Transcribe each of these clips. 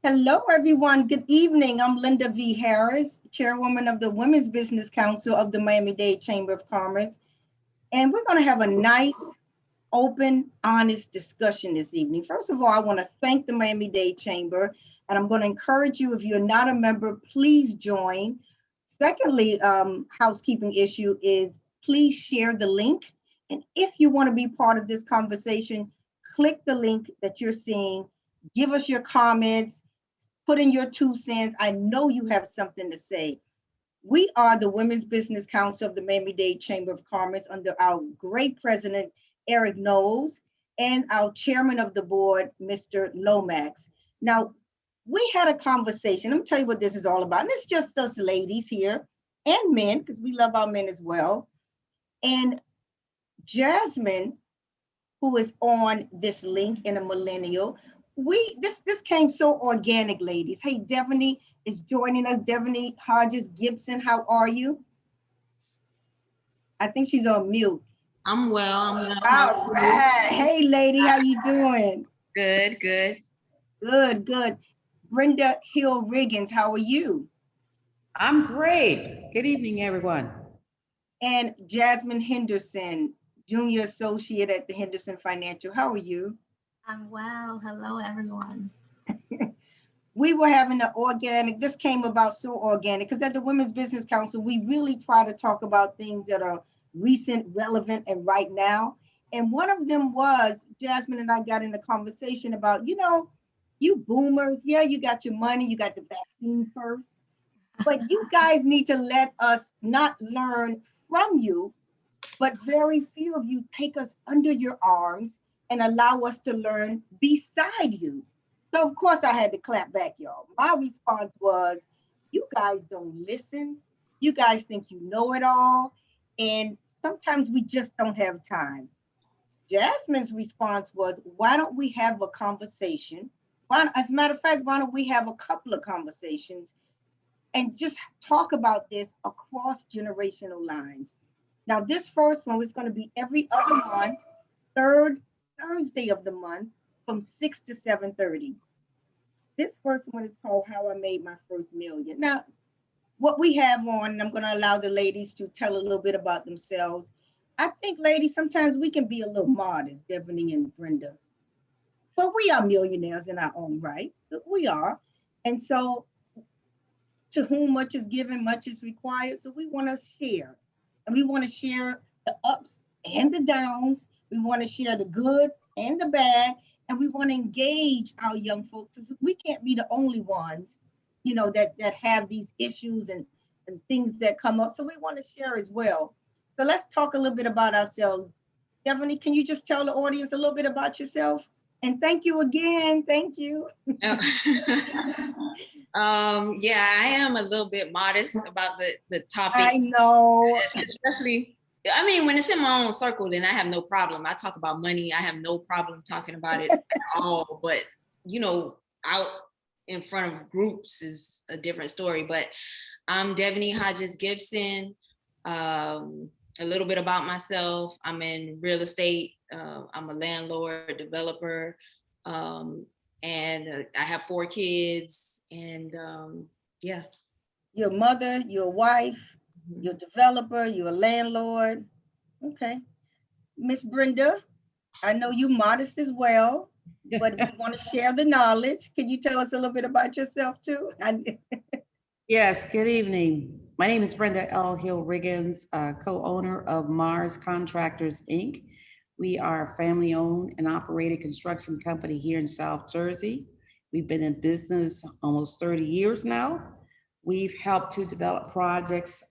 Hello, everyone. Good evening. I'm Lynda V. Harris, Chairwoman of the Women's Business Council of the Miami-Dade Chamber of Commerce. And we're going to have a nice, open, honest discussion this evening. First of all, I want to thank the Miami-Dade Chamber, and I'm going to encourage you, if you're not a member, please join. Secondly, housekeeping issue is please share the link. And if you want to be part of this conversation, click the link that you're seeing. Give us your comments, put in your 2 cents. I know you have something to say. We are the Women's Business Council of the Miami-Dade Chamber of Commerce under our great president, Eric Knowles, and our chairman of the board, Mr. Lomax. Now, we had a conversation. Let me tell you what this is all about. And it's just us ladies here and men, because we love our men as well. And Jasmine, who is on this link in a millennial, this came so organic, ladies. Hey, Devaney is joining us. Devaney Hodges Gibson, how are you? I think she's on mute. I'm well. I'm well. All right. Hey, lady, how you doing? Good. Good. Brenda Hill Riggins, how are you? I'm great. Good evening, everyone. And Jasmine Henderson, Junior Associate at the Henderson Financial, how are you? I'm well. Hello, everyone. We were having an organic, this came about so organic, because at the Women's Business Council, we really try to talk about things that are recent, relevant, and right now. And one of them was, Jasmine and I got in a conversation about, you boomers, yeah, you got your money, you got the vaccine first, but you guys need to let us not learn from you, but very few of you take us under your arms and allow us to learn beside you. So of course I had to clap back, y'all. My response was, you guys don't listen. You guys think you know it all. And sometimes we just don't have time. Jasmine's response was, why don't we have a conversation? As a matter of fact, why don't we have a couple of conversations and just talk about this across generational lines? Now, this first one is going to be every other month, third Thursday of the month from 6 to 7:30. This first one is called How I Made My First Million. Now, what we have on, and I'm going to allow the ladies to tell a little bit about themselves. I think, ladies, sometimes we can be a little modest, Devaney and Brenda. But we are millionaires in our own right. We are. And so, to whom much is given, much is required. So we want to share. And we want to share the ups and the downs. We want to share the good and the bad. And we want to engage our young folks. We can't be the only ones, that have these issues and things that come up. So we want to share as well. So let's talk a little bit about ourselves. Devaney, can you just tell the audience a little bit about yourself? And thank you again. Thank you. Yeah, I am a little bit modest about the topic. I know. Especially, I mean, when it's in my own circle, then I have no problem. I talk about money. I have no problem talking about it at all. But, out in front of groups is a different story. But I'm Devaney Hodges Gibson. A little bit about myself. I'm in real estate. I'm a landlord, developer, and I have 4 kids. And yeah. You're a mother, you're a wife, you're a developer, you're a landlord. Okay. Miss Brenda, I know you're modest as well, but we want to share the knowledge. Can you tell us a little bit about yourself too? Yes, good evening. My name is Brenda L. Hill Riggins, co-owner of Mars Contractors, Inc. We are a family-owned and operated construction company here in South Jersey. We've been in business almost 30 years now. We've helped to develop projects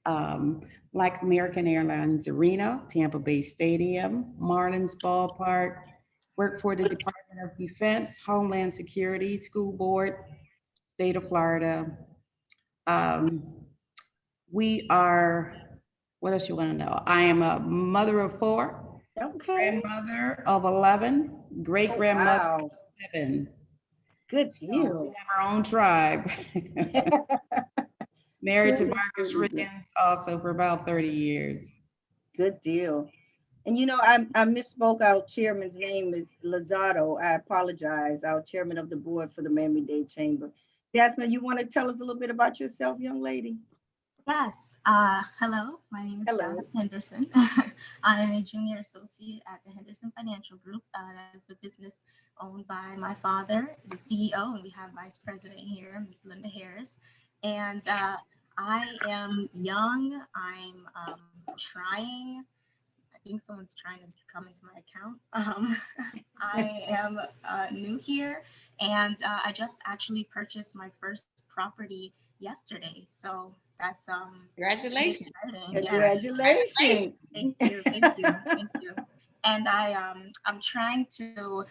like American Airlines Arena, Tampa Bay Stadium, Marlins Ballpark, work for the Department of Defense, Homeland Security, School Board, State of Florida. We are, what else you want to know? I am a mother of 4, grandmother of 11, great-grandmother of 7. Good deal. So we have our own tribe. Married to Marcus Riggins also for about 30 years. Good deal. And I misspoke. Our chairman's name is Lozado. I apologize. Our chairman of the board for the Miami-Dade Chamber. Jasmine, you want to tell us a little bit about yourself, young lady? Yes. Hello, my name is Hello. Jasmine Henderson. I am a junior associate at the Henderson Financial Group. That is a business owned by my father, the CEO, and we have Vice President here, Ms. Lynda Harris. And I am young. I'm trying. I think someone's trying to come into my account. I am new here, and I just actually purchased my first property yesterday. So that's Congratulations. exciting. Yeah. Congratulations. Thank you, thank you. And I'm trying to.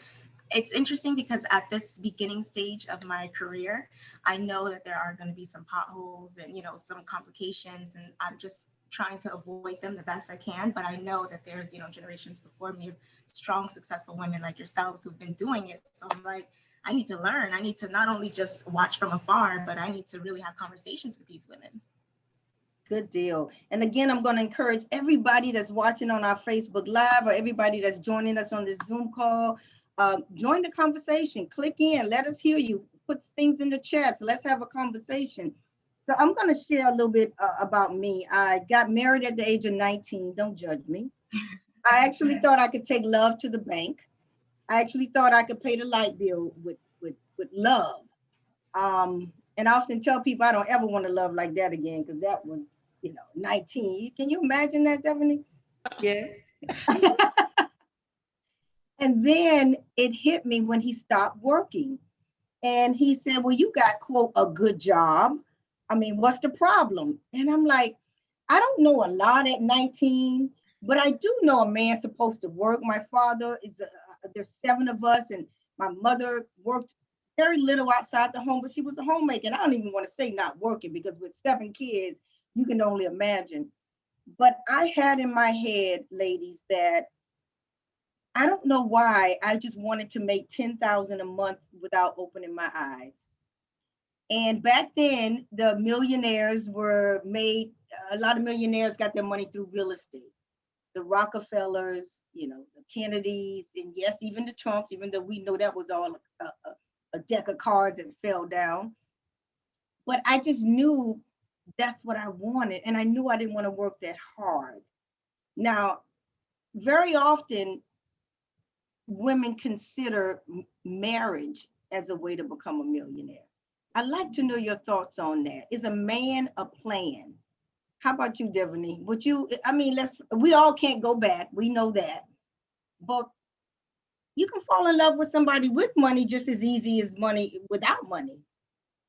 It's interesting because at this beginning stage of my career, I know that there are going to be some potholes and some complications, and I'm just trying to avoid them the best I can. But I know that there's generations before me of strong, successful women like yourselves who've been doing it. So I'm like, I need to learn. I need to not only just watch from afar, but I need to really have conversations with these women. Good deal. And again, I'm going to encourage everybody that's watching on our Facebook Live or everybody that's joining us on this Zoom call, join the conversation. Click in. Let us hear you. Put things in the chat. So let's have a conversation. So I'm going to share a little bit about me. I got married at the age of 19. Don't judge me. I actually thought I could take love to the bank. I actually thought I could pay the light bill with love. And I often tell people I don't ever want to love like that again because that was 19. Can you imagine that, Stephanie? Yes. And then it hit me when he stopped working. And he said, well, you got, quote, a good job. I mean, what's the problem? And I'm like, I don't know a lot at 19, but I do know a man's supposed to work. My father there's 7 of us, and my mother worked very little outside the home, but she was a homemaker. And I don't even want to say not working because with 7 kids, you can only imagine. But I had in my head, ladies, that I don't know why I just wanted to make $10,000 a month without opening my eyes. And back then, the millionaires were made, a lot of millionaires got their money through real estate. The Rockefellers, the Kennedys, and yes, even the Trumps, even though we know that was all a deck of cards that fell down. But I just knew that's what I wanted. And I knew I didn't want to work that hard. Now, very often, women consider marriage as a way to become a millionaire. I'd like to know your thoughts on that. Is a man a plan? How about you, Devaney? We all can't go back. We know that. But you can fall in love with somebody with money just as easy as money without money.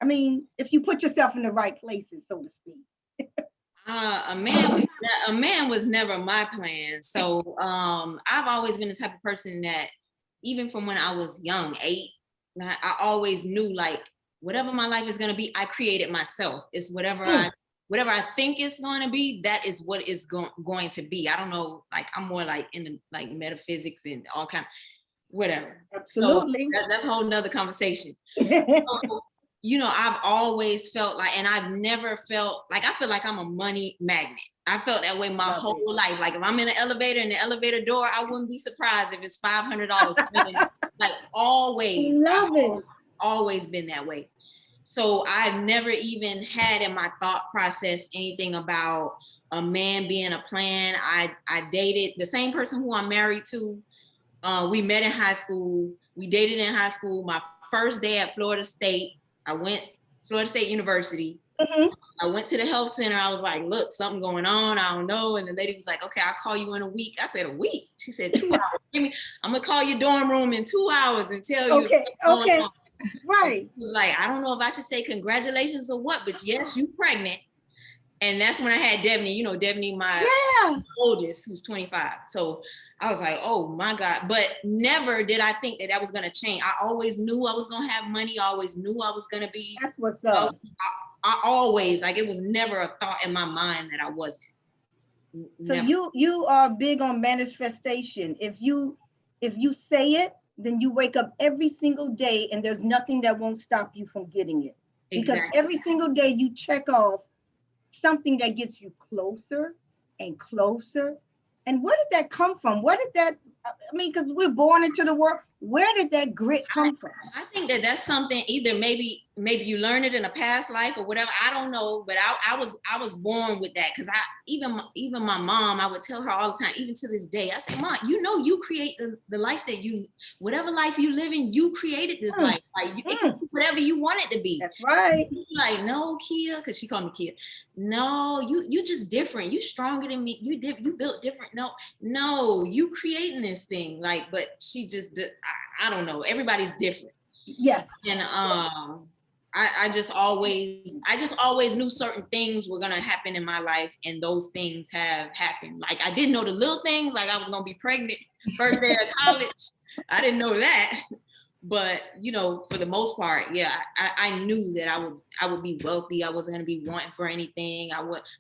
I mean, if you put yourself in the right places, so to speak. A man was never my plan. So I've always been the type of person that even from when I was young, 8, I always knew like whatever my life is going to be, I created myself. It's whatever I think it's going to be, that is what it's going to be. I don't know, like I'm more like in the like metaphysics and all kind of whatever. Absolutely. So that's a whole nother conversation. So, I've always felt like, and I've never felt like, I feel like I'm a money magnet. I felt that way my whole life. Like if I'm in an elevator and the elevator door, I wouldn't be surprised if it's $500. Like always. Love it. Always been that way. So I've never even had in my thought process anything about a man being a plan. I dated the same person who I'm married to. We met in high school. We dated in high school. My first day at Florida State University. Mm-hmm. I went to the health center. I was like, look, something going on. I don't know. And the lady was like, okay, I'll call you in a week. I said, a week? She said, 2 hours. I'm going to call your dorm room in 2 hours and tell you. Okay. Right. She was like, I don't know if I should say congratulations or what, but yes, you pregnant. And that's when I had Devaney, Devaney, my oldest, who's 25. So I was like, oh my God. But never did I think that was going to change. I always knew I was going to have money. I always knew I was going to be. That's what's up. I always, like, it was never a thought in my mind that I wasn't. So you are big on manifestation. If you say it, then you wake up every single day and there's nothing that won't stop you from getting it. Because every single day you check off something that gets you closer and closer And where did that come from? Where did that, I mean, because we're born into the world. Where did that grit come from? I think that that's something either maybe you learned it in a past life or whatever. I don't know, but I was born with that, because I even my mom, I would tell her all the time, even to this day, I say, Mom, you create the life that whatever life you live in, you created this life. Like it can be whatever you want it to be. That's right. Like, no, Kia, because she called me Kia. No, you just different. You stronger than me. You built different. No, you creating this thing. Like, but she just did. I don't know. Everybody's different. Yes. And I just always knew certain things were gonna happen in my life, and those things have happened. Like, I didn't know the little things, like I was gonna be pregnant first day of college. I didn't know that. But for the most part, yeah, I knew that I would be wealthy. I wasn't gonna be wanting for anything.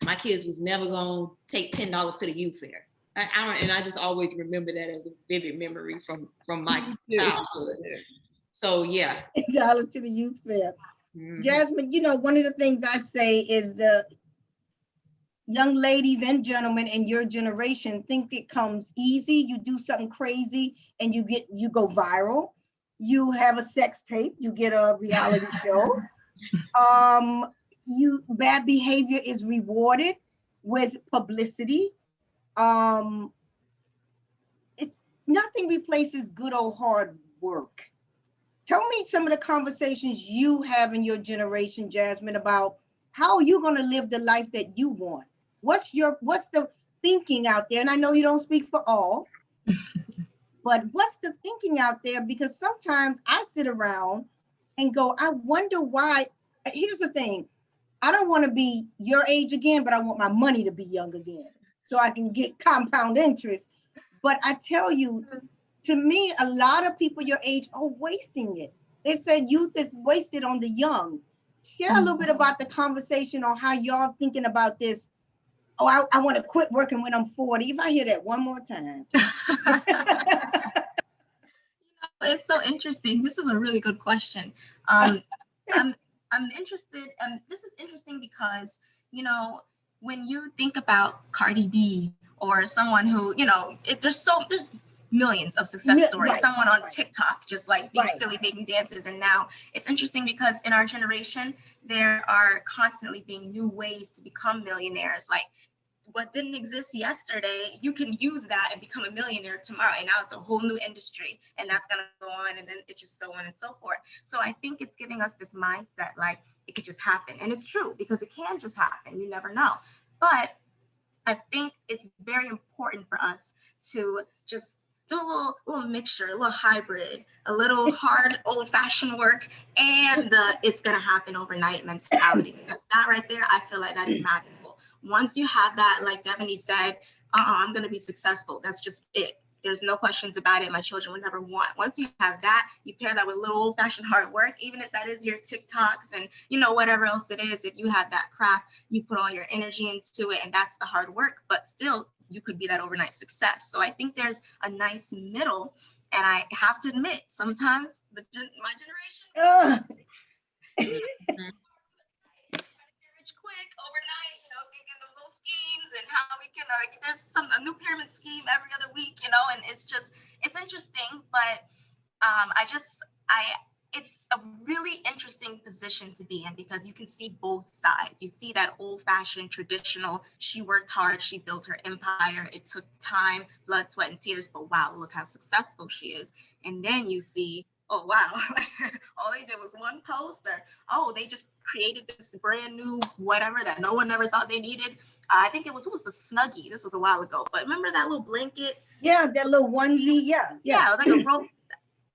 My kids was never gonna take $10 to the youth fair. And I just always remember that as a vivid memory from my childhood. So yeah. $10 to the youth fair. Mm-hmm. Jasmine, one of the things I say is the young ladies and gentlemen in your generation think it comes easy. You do something crazy and you go viral. You have a sex tape, you get a reality show. Bad behavior is rewarded with publicity. It's nothing replaces good old hard work. Tell me some of the conversations you have in your generation, Jasmine, about how are you going to live the life that you want? What's the thinking out there? And I know you don't speak for all, but what's the thinking out there? Because sometimes I sit around and go, I wonder why. Here's the thing. I don't want to be your age again, but I want my money to be young again so I can get compound interest. But I tell you, to me, a lot of people your age are wasting it. They said youth is wasted on the young. Share a little bit about the conversation on how y'all thinking about this. Oh, I want to quit working when I'm 40. If I hear that one more time. It's so interesting. This is a really good question. I'm interested, and this is interesting because, when you think about Cardi B or someone who, there's millions of success stories. Right, someone on TikTok just like being silly, making dances. And now it's interesting because in our generation, there are constantly being new ways to become millionaires. Like, what didn't exist yesterday, you can use that and become a millionaire tomorrow. And now it's a whole new industry, and that's going to go on, and then it's just so on and so forth. So I think it's giving us this mindset, like it could just happen. And it's true, because it can just happen. You never know. But I think it's very important for us to just do a little mixture, a little hybrid, a little hard old-fashioned work, and it's going to happen overnight mentality. Because that right there, I feel like that is magical. Once you have that, like Devaney said, I'm going to be successful. That's just it. There's no questions about it. My children would never want. Once you have that, you pair that with a little old-fashioned hard work, even if that is your TikToks and, whatever else it is. If you have that craft, you put all your energy into it, and that's the hard work. But still, you could be that overnight success. So I think there's a nice middle. And I have to admit, sometimes my generation, rich quick overnight, thinking of little schemes and how we can, there's a new pyramid scheme every other week, and it's interesting, but it's a really interesting position to be in because you can see both sides. You see that old-fashioned, traditional, she worked hard, she built her empire, it took time, blood, sweat, and tears, but wow, look how successful she is. And then you see, oh wow, all they did was one post, or they just created this brand new whatever that no one ever thought they needed. I think who was the Snuggie? This was a while ago, but remember that little blanket? Yeah, that little onesie, yeah. Yeah, it was like a rope.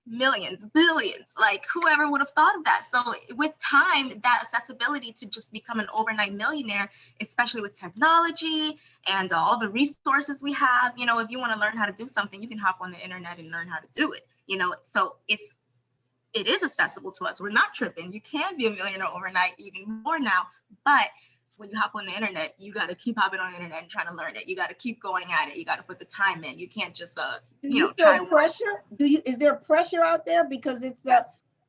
Millions, billions, like whoever would have thought of that. So with time, that accessibility to just become an overnight millionaire, especially with technology and all the resources we have, if you want to learn how to do something, you can hop on the internet and learn how to do it, so it is accessible to us. We're not tripping. You can be a millionaire overnight, even more now, but when you hop on the internet, you got to keep hopping on the internet and trying to learn it. You got to keep going at it. You got to put the time in. You can't just, try pressure. Is there pressure out there? Because it's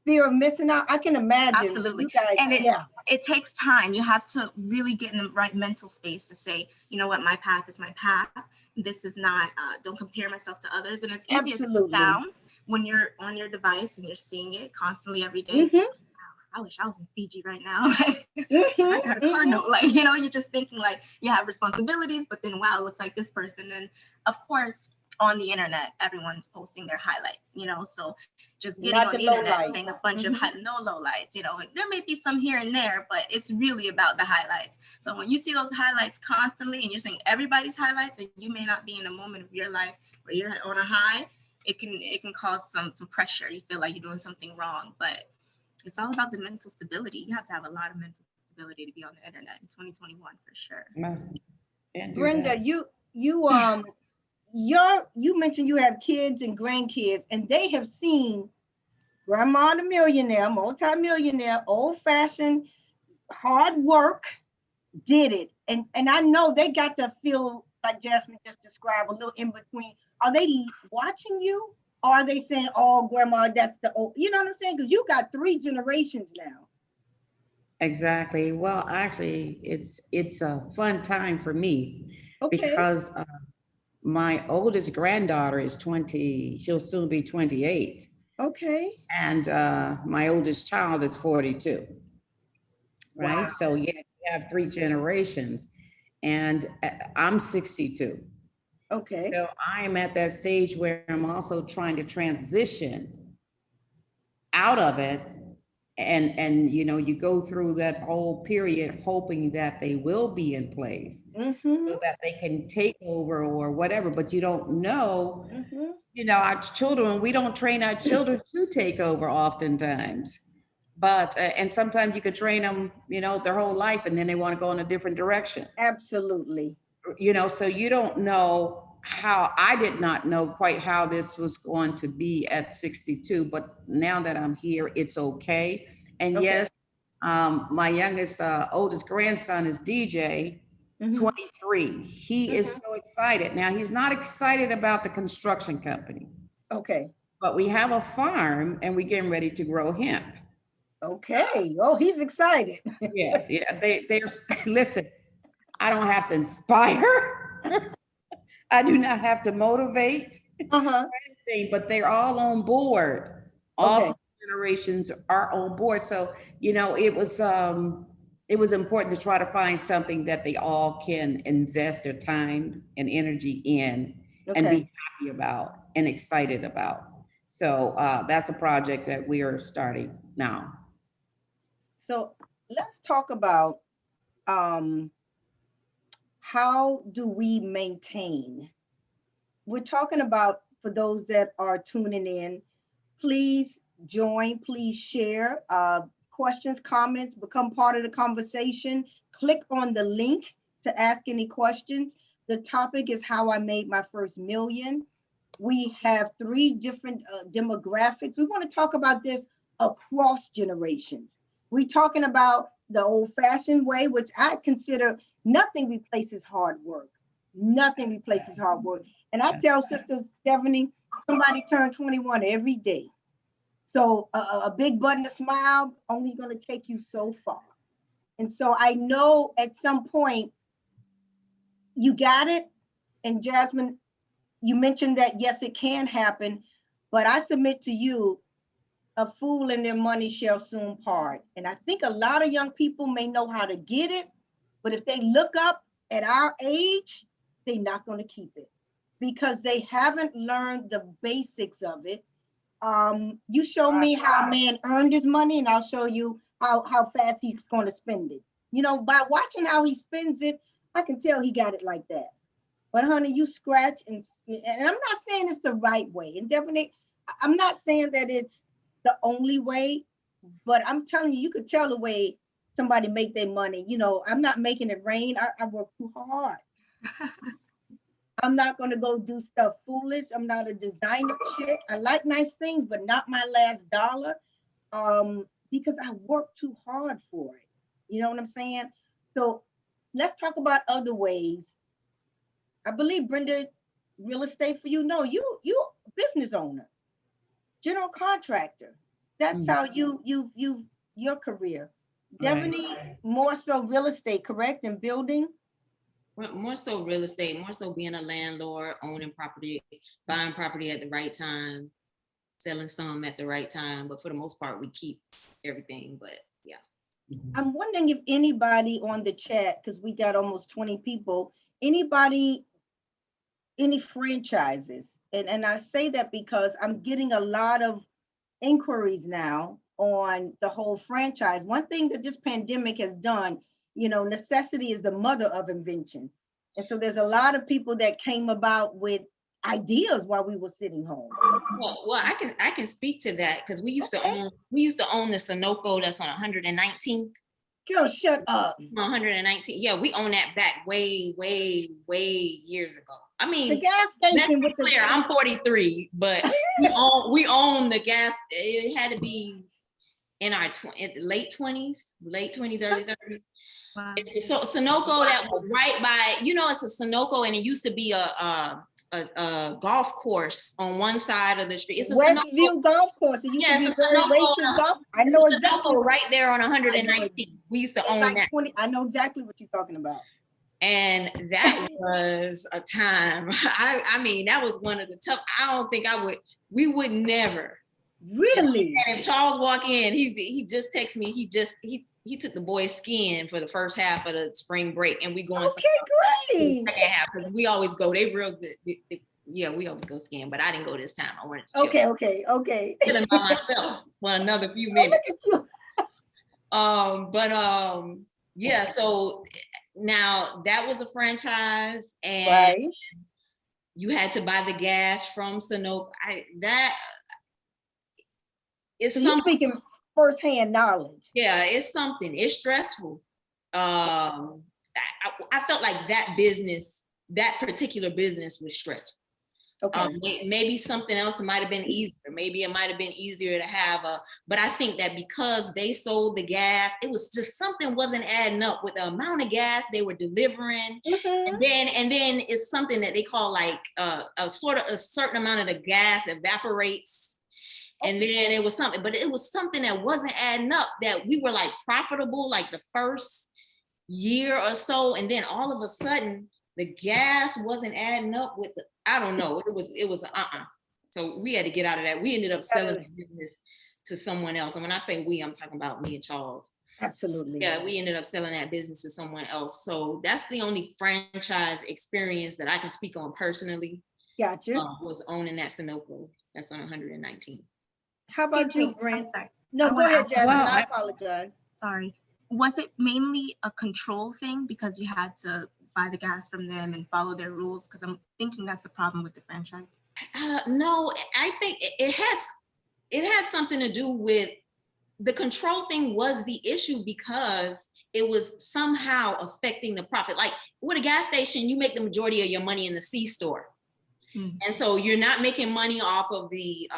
fear of missing out? I can imagine. Absolutely. You guys, And yeah. it takes time. You have to really get in the right mental space to say, you know what, my path is my path. This is not, don't compare myself to others. And it's easier than it Absolutely. sounds when you're on your device and you're seeing it constantly every day. It's like, wow, I wish I was in Fiji right now. I got a car note. Like, you know, you're just thinking like you have responsibilities, but then wow, it looks like this person. And of course, on the internet, everyone's posting their highlights, you know, so just getting Not on the the internet lowlights. saying a bunch of no lowlights, you know, there may be some here and there, but it's really about the highlights. So when you see those highlights constantly and you're seeing everybody's highlights and you may not be in a moment of your life where you're on a high, it can cause some pressure. You feel like you're doing something wrong, but it's all about the mental stability. You have to have a lot of mental stability to be on the internet in 2021 for sure. No, can't do Brenda, that. you mentioned you have kids and grandkids, and they have seen grandma the millionaire, multi-millionaire, old-fashioned, hard work, did it. And I know they got to feel like Jasmine just described, a little in between. Are they watching you? Or are they saying, oh, grandma, that's the old, you know what I'm saying? Because you got 3 generations now. Exactly. Well, actually, it's a fun time for me Okay. because my oldest granddaughter is 20. She'll soon be 28. Okay. And my oldest child is 42. Right. Wow. So yeah, we have 3 generations, and I'm 62. Okay. So I'm at that stage where I'm also trying to transition out of it, and you know, you go through that whole period hoping that they will be in place so that they can take over or whatever, but you don't know. You know, our children, we don't train our children to take over oftentimes, but and sometimes you could train them, you know, their whole life and then they want to go in a different direction. Absolutely. You know, so you don't know how. I did not know quite how this was going to be at 62, but now that I'm here, it's okay. And Okay. yes, my youngest, oldest grandson is DJ, 23. He is so excited. Now, he's not excited about the construction company, Okay. but we have a farm and we're getting ready to grow hemp. Okay. Oh, he's excited. Yeah, yeah. They're listen, I don't have to inspire. I do not have to motivate anything, but they're all on board. All Okay. 3 generations are on board. So, you know, it was important to try to find something that they all can invest their time and energy in and Okay. be happy about and excited about. So that's a project that we are starting now. So let's talk about how do we maintain? We're talking about, for those that are tuning in, please join, please share questions, comments, become part of the conversation. Click on the link to ask any questions. The topic is how I made my first million. We have 3 different demographics. We want to talk about this across generations. We're talking about the old-fashioned way, which I consider nothing replaces hard work. Nothing replaces hard work. And I tell Sister Stephanie, somebody turn 21 every day. So a big button, a smile, only going to take you so far. And so I know at some point you got it. And Jasmine, you mentioned that, yes, it can happen. But I submit to you, a fool and their money shall soon part. And I think a lot of young people may know how to get it. But if they look up at our age, they're not going to keep it because they haven't learned the basics of it. You show me how a man earned his money, and I'll show you how fast he's going to spend it. You know, by watching how he spends it, I can tell he got it like that. But honey, you scratch and I'm not saying it's the right way. And definitely, I'm not saying that it's the only way, but I'm telling you, you could tell the way somebody make their money. You know, I'm not making it rain. I work too hard. I'm not going to go do stuff foolish. I'm not a designer chick. I like nice things, but not my last dollar because I work too hard for it. You know what I'm saying? So let's talk about other ways. I believe, Brenda, real estate for you. No, you business owner, general contractor. That's how your career. Right. Definitely more so real estate, correct? And building. More so real estate, more so being a landlord, owning property, buying property at the right time, selling some at the right time. But for the most part, we keep everything. But yeah. I'm wondering if anybody on the chat, because we got almost 20 people, anybody, any franchises? And I say that because I'm getting a lot of inquiries now on the whole franchise. One thing that this pandemic has done, necessity is the mother of invention. And so there's a lot of people that came about with ideas while we were sitting home. Well, I can speak to that because we used to own the Sunoco that's on 119th. Girl, shut up. 119. Yeah, we own that back way years ago. I mean, the gas station with clear, I'm 43, but we own the gas. It had to be in our late 20s, early 30s. Wow. So Sunoco that was right by, it's a Sunoco, and it used to be a golf course on one side of the street. It's a Westview golf course. It used to be very racist golf. I know exactly. Right there on 119. We used to own like that. 20, I know exactly what you're talking about. And that was a time. I mean, that was one of the tough. I don't think we would never. Really? And if Charles walk in, he just texted me. He took the boys skiing for the first half of the spring break, and we going. Okay, great. Second half, because we always go. They real good. Yeah, we always go skiing, but I didn't go this time. I wanted to chill. Okay. Chilling by myself for another few minutes. Look at you. Yeah. So now that was a franchise, and Right. you had to buy the gas from Sunoco. So you're speaking firsthand knowledge. Yeah, it's something. It's stressful. I felt like that particular business was stressful. Okay. Maybe something else might have been easier. Maybe it might have been easier to have but I think that because they sold the gas, it was just something wasn't adding up with the amount of gas they were delivering. Mm-hmm. And then it's something that they call like a certain amount of the gas evaporates. And then it was something that wasn't adding up, that we were like profitable like the first year or so. And then all of a sudden the gas wasn't adding up with I don't know. It was So we had to get out of that. We ended up selling the business to someone else. And when I say we, I'm talking about me and Charles. Absolutely. Yeah, we ended up selling that business to someone else. So that's the only franchise experience that I can speak on personally. Gotcha. Was owning that Sunoco that's on 119. How about you, Brent? I'm sorry. No, go ahead, Jasmine. I apologize. Sorry. Was it mainly a control thing because you had to buy the gas from them and follow their rules? Because I'm thinking that's the problem with the franchise. No, I think it had something to do with the control thing was the issue because it was somehow affecting the profit. Like with a gas station, you make the majority of your money in the C-store. And so you're not making money off of the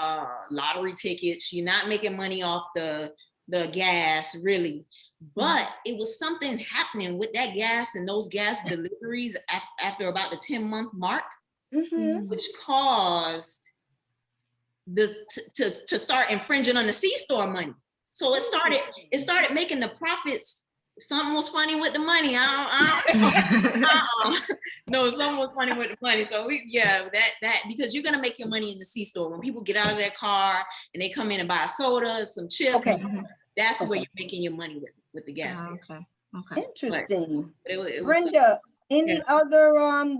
lottery tickets. You're not making money off the gas, really. But it was something happening with that gas and those gas deliveries after about the 10-month mark, which caused to start infringing on the C-store money. So it started making the profits. Something was funny with the money. No, something was funny with the money. So that because you're gonna make your money in the C-store. When people get out of their car and they come in and buy a soda, some chips, that's where you're making your money with the gas station. Okay. Interesting. It Brenda, any other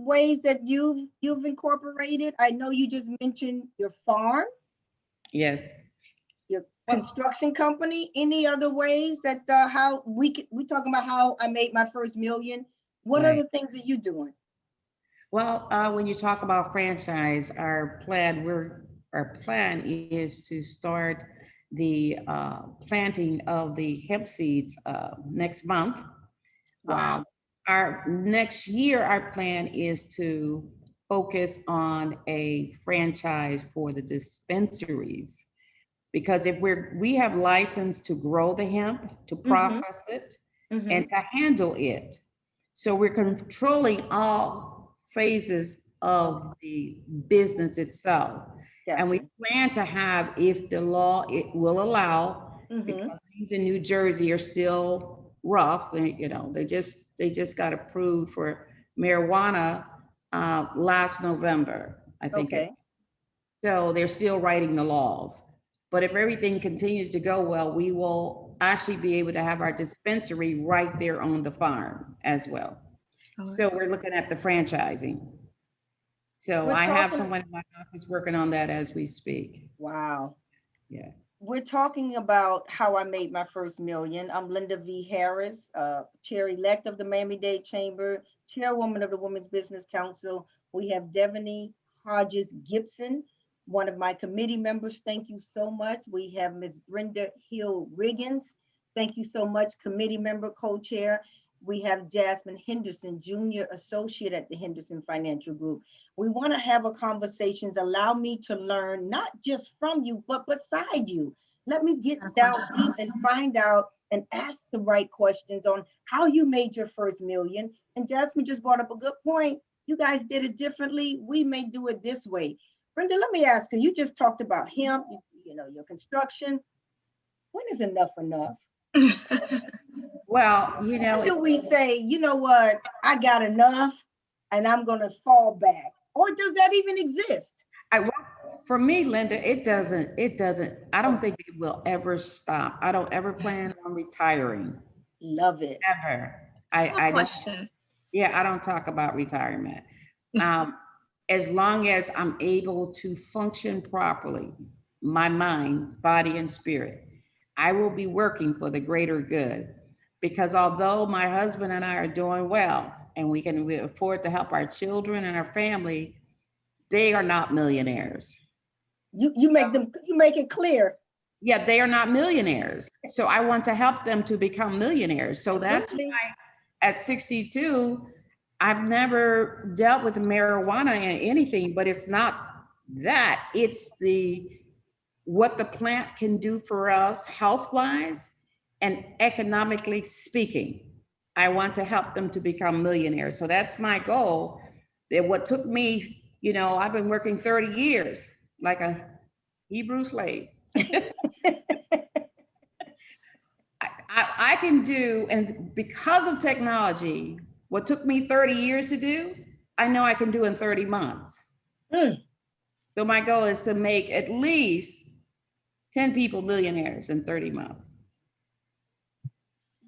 ways that you've incorporated? I know you just mentioned your farm. Yes. Your construction company. Any other ways that how we talking about how I made my first million? What other things are you doing? Well, when you talk about franchise, our plan is to start the planting of the hemp seeds next month. Wow. Our next year, our plan is to focus on a franchise for the dispensaries. Because if we have license to grow the hemp, to process it, and to handle it. So we're controlling all phases of the business itself. And we Gotcha. plan to have, if the law, it will allow, Mhm. because things in New Jersey are still rough. They just got approved for marijuana last November, I think. Okay. So they're still writing the laws. But if everything continues to go well, we will actually be able to have our dispensary right there on the farm as well. Oh, So we're looking at the franchising. So We're I have talking, someone in my office working on that as we speak. wow. Yeah. We're talking about how I made my first million. I'm Lynda V. Harris, chair-elect of the Miami-Dade Chamber, chairwoman of the Women's Business Council. We have Devaney Hodges Gibson, one of my committee members. Thank you so much. We have Ms. Brenda Hill Riggins. Thank you so much, committee member, co-chair. We have Jasmine Henderson, junior associate at the Henderson Financial Group. We want to have a conversations. Allow me to learn not just from you, but beside you. Let me get down deep and find out and ask the right questions on how you made your first million. And Jasmine just brought up a good point. You guys did it differently. We may do it this way. Brenda, let me ask you, you just talked about hemp, your construction. When is enough enough? Well, When do we say, you know what, I got enough and I'm going to fall back? Or does that even exist? for me, Lynda, it doesn't, I don't think it will ever stop. I don't ever plan on retiring, Love it. ever. I have a I don't, question. yeah, I don't talk about retirement. As long as I'm able to function properly, my mind, body, and spirit, I will be working for the greater good. Because although my husband and I are doing well and we can afford to help our children and our family, they are not millionaires. You make it clear. Yeah, they are not millionaires. So I want to help them to become millionaires. So that's Absolutely. why at 62, I've never dealt with marijuana and anything, but it's not that. It's what the plant can do for us health-wise and economically speaking. I want to help them to become millionaires. So that's my goal. That what took me, I've been working 30 years like a Hebrew slave. I can do, and because of technology, what took me 30 years to do, I know I can do in 30 months. Mm, So my goal is to make at least 10 people millionaires in 30 months.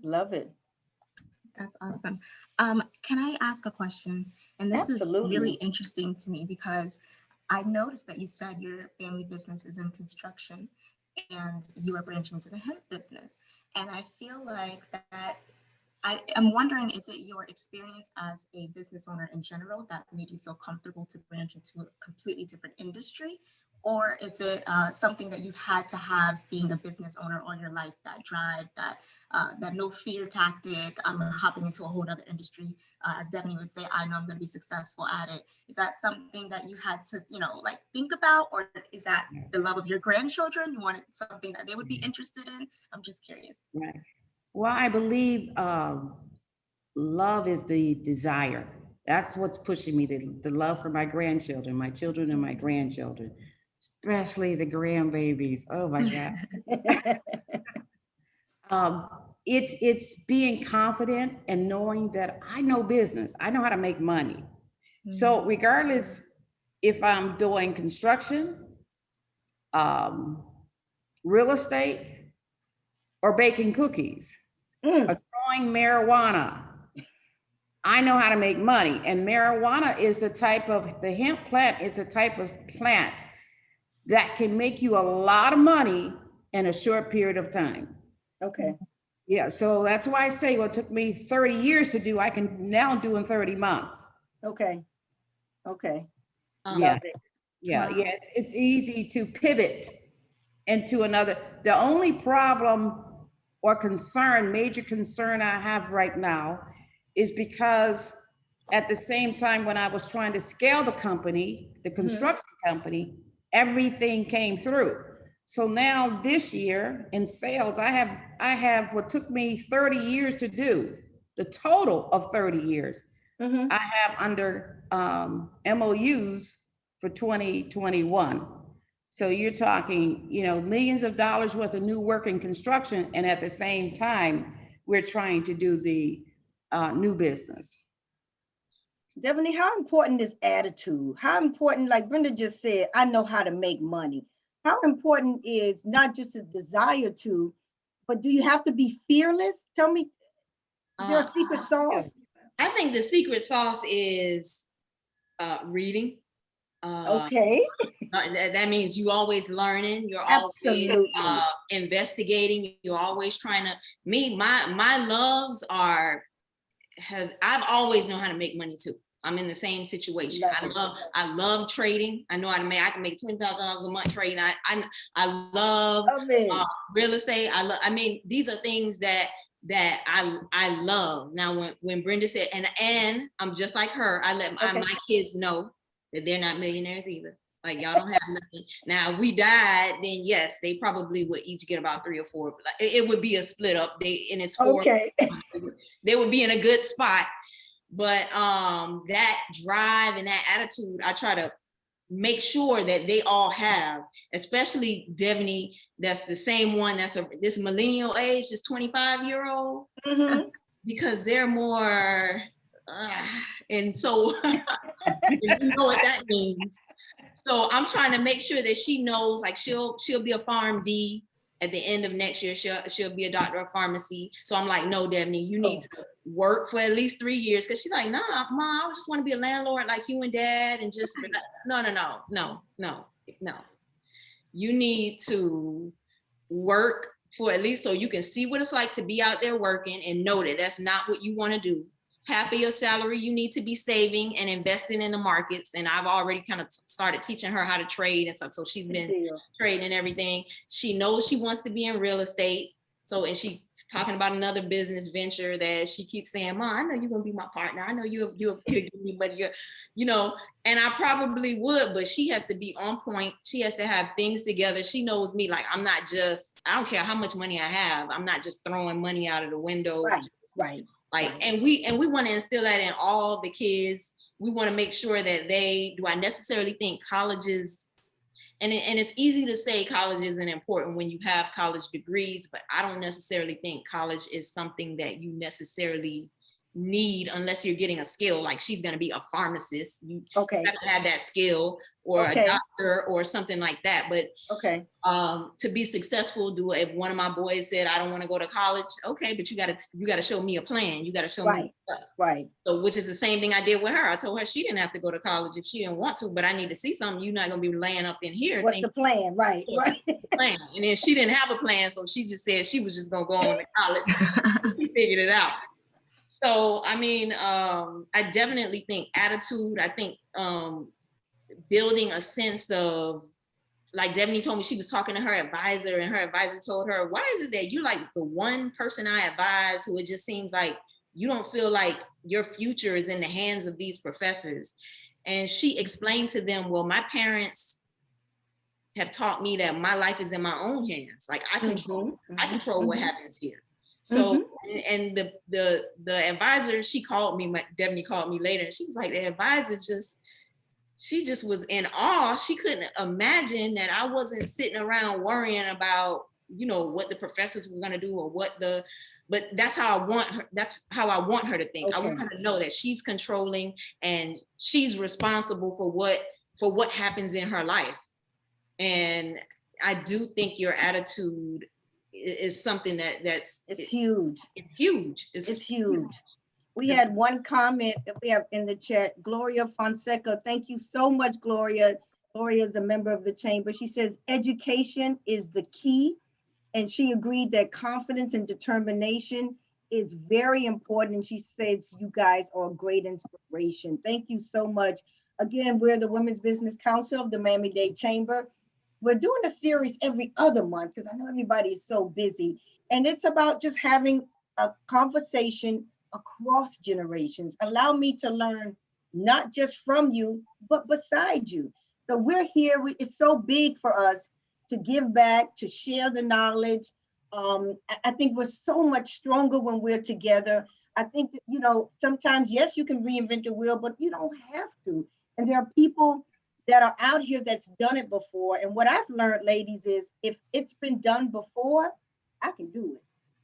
love it. That's awesome. Can I ask a question? And this is Absolutely. really interesting to me because I noticed that you said your family business is in construction and you are branching into the hemp business. And I feel like that I'm wondering, is it your experience as a business owner in general that made you feel comfortable to branch into a completely different industry? Or is it something that you've had to have being a business owner all your life, that drive, that no fear tactic, I'm hopping into a whole other industry, as Devaney would say, I know I'm going to be successful at it. Is that something that you had to, think about, or is that the love of your grandchildren? You wanted something that they would be interested in? I'm just curious. Right. Well, I believe love is the desire. That's what's pushing me, the love for my grandchildren, my children and my grandchildren, especially the grandbabies. Oh my God. It's being confident and knowing that I know business. I know how to make money. So regardless if I'm doing construction, real estate, or baking cookies, or growing marijuana, I know how to make money. And marijuana is the hemp plant is a type of plant that can make you a lot of money in a short period of time. Okay. Yeah, so that's why I say what took me 30 years to do, I can now do in 30 months. Okay. Okay. Yeah. Love it. Yeah, yeah, it's easy to pivot into another. The only problem or major concern I have right now is because at the same time when I was trying to scale the company, the construction company, everything came through. So now this year in sales, I have what took me 30 years to do, the total of 30 years. I have under MOUs for 2021. So you're talking, millions of dollars worth of new work in construction, and at the same time, we're trying to do the new business. Definitely, how important is attitude? How important, like Brenda just said, I know how to make money. How important is not just a desire to, but do you have to be fearless? Tell me, is there a secret sauce? I think the secret sauce is reading. Okay. That means you always learning. You're Absolutely. always investigating. You're always trying to. My loves I've always known how to make money too. I'm in the same situation. I love trading. I know how to make. I can make $20,000 a month trading. I love real estate. I mean, these are things that I love. Now, when Brenda said, and I'm just like her, I let my kids know that they're not millionaires either. Like, y'all don't have nothing. Now, if we died, then yes, they probably would each get about 3 or 4. It would be a split up. And it's 4. Okay. They would be in a good spot. But that drive and that attitude, I try to make sure that they all have, especially Devney, that's the same one that's this millennial age, this 25-year-old, because they're more, and so you know what that means. So I'm trying to make sure that she knows, like she'll be a PharmD at the end of next year. She'll be a doctor of pharmacy. So I'm like, no, Devney, you need to work for at least 3 years. Cause she's like, nah, Mom, I just want to be a landlord like you and Dad and just no. You need to work for at least so you can see what it's like to be out there working and know that that's not what you want to do. Half of your salary you need to be saving and investing in the markets. And I've already kind of started teaching her how to trade and stuff. So she's been trading and everything. She knows she wants to be in real estate. So, and she's talking about another business venture that she keeps saying, Mom, I know you're going to be my partner. I know you'll give me, but and I probably would, but she has to be on point. She has to have things together. She knows me. Like, I don't care how much money I have. I'm not just throwing money out of the window. Right. Like, and we want to instill that in all the kids. We want to make sure that do I necessarily think colleges, and it's easy to say college isn't important when you have college degrees, but I don't necessarily think college is something that you necessarily need unless you're getting a skill. Like, she's going to be a pharmacist. You have to have that skill, or a doctor or something like that. But to be successful, if one of my boys said, I don't want to go to college, okay, but you got to show me a plan. You got to show me stuff. Right. So, which is the same thing I did with her. I told her she didn't have to go to college if she didn't want to, but I need to see something. You're not going to be laying up in here. What's the plan? Right. Plan. And then she didn't have a plan, so she just said she was just going to go on to college. She figured it out. So, I mean, I definitely think attitude. I think building a sense of, like Devney told me, she was talking to her advisor, and her advisor told her, why is it that you're like the one person I advise who it just seems like you don't feel like your future is in the hands of these professors? And she explained to them, well, my parents have taught me that my life is in my own hands. Like, I control what happens here. So, and the advisor, Devney called me later, and she was like, the advisor she just was in awe. She couldn't imagine that I wasn't sitting around worrying about, what the professors were going to do or but that's how I want her. That's how I want her to think. I want her to know that she's controlling and she's responsible for what happens in her life. And I do think your attitude is something that's huge. It's huge. It's huge. We had one comment that we have in the chat. Gloria Fonseca, thank you so much, Gloria. Gloria is a member of the chamber. She says education is the key, and she agreed that confidence and determination is very important. And she says you guys are a great inspiration. Thank you so much. Again, we're the Women's Business Council of the Miami-Dade Chamber. We're doing a series every other month because I know everybody is so busy. And it's about just having a conversation across generations. Allow me to learn not just from you, but beside you. So we're here. It's so big for us to give back, to share the knowledge. I think we're so much stronger when we're together. I think that, sometimes, yes, you can reinvent the wheel, but you don't have to. And there are people that are out here that's done it before. And what I've learned, ladies, is if it's been done before, I can do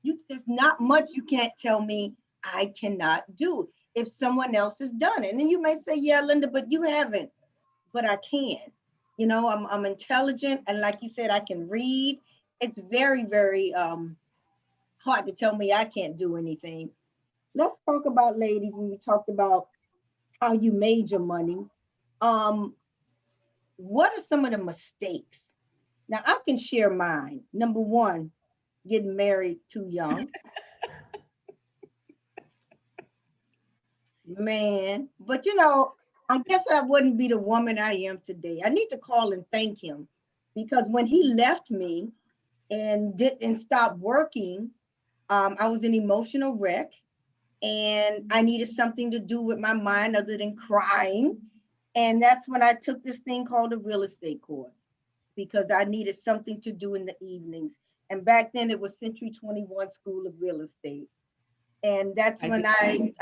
it. There's not much you can't tell me I cannot do if someone else has done it. And then you may say, yeah, Lynda, but you haven't. But I can. You know, I'm intelligent, and like you said, I can read. It's very, very hard to tell me I can't do anything. Let's talk about, ladies, when we talked about how you made your money. What are some of the mistakes? Now I can share mine. Number one, getting married too young. Man, but you know, I guess I wouldn't be the woman I am today. I need to call and thank him because when he left me and didn't stop working, I was an emotional wreck and I needed something to do with my mind other than crying. And that's when I took this thing called a real estate course because I needed something to do in the evenings. And back then it was Century 21 School of Real Estate. And that's when I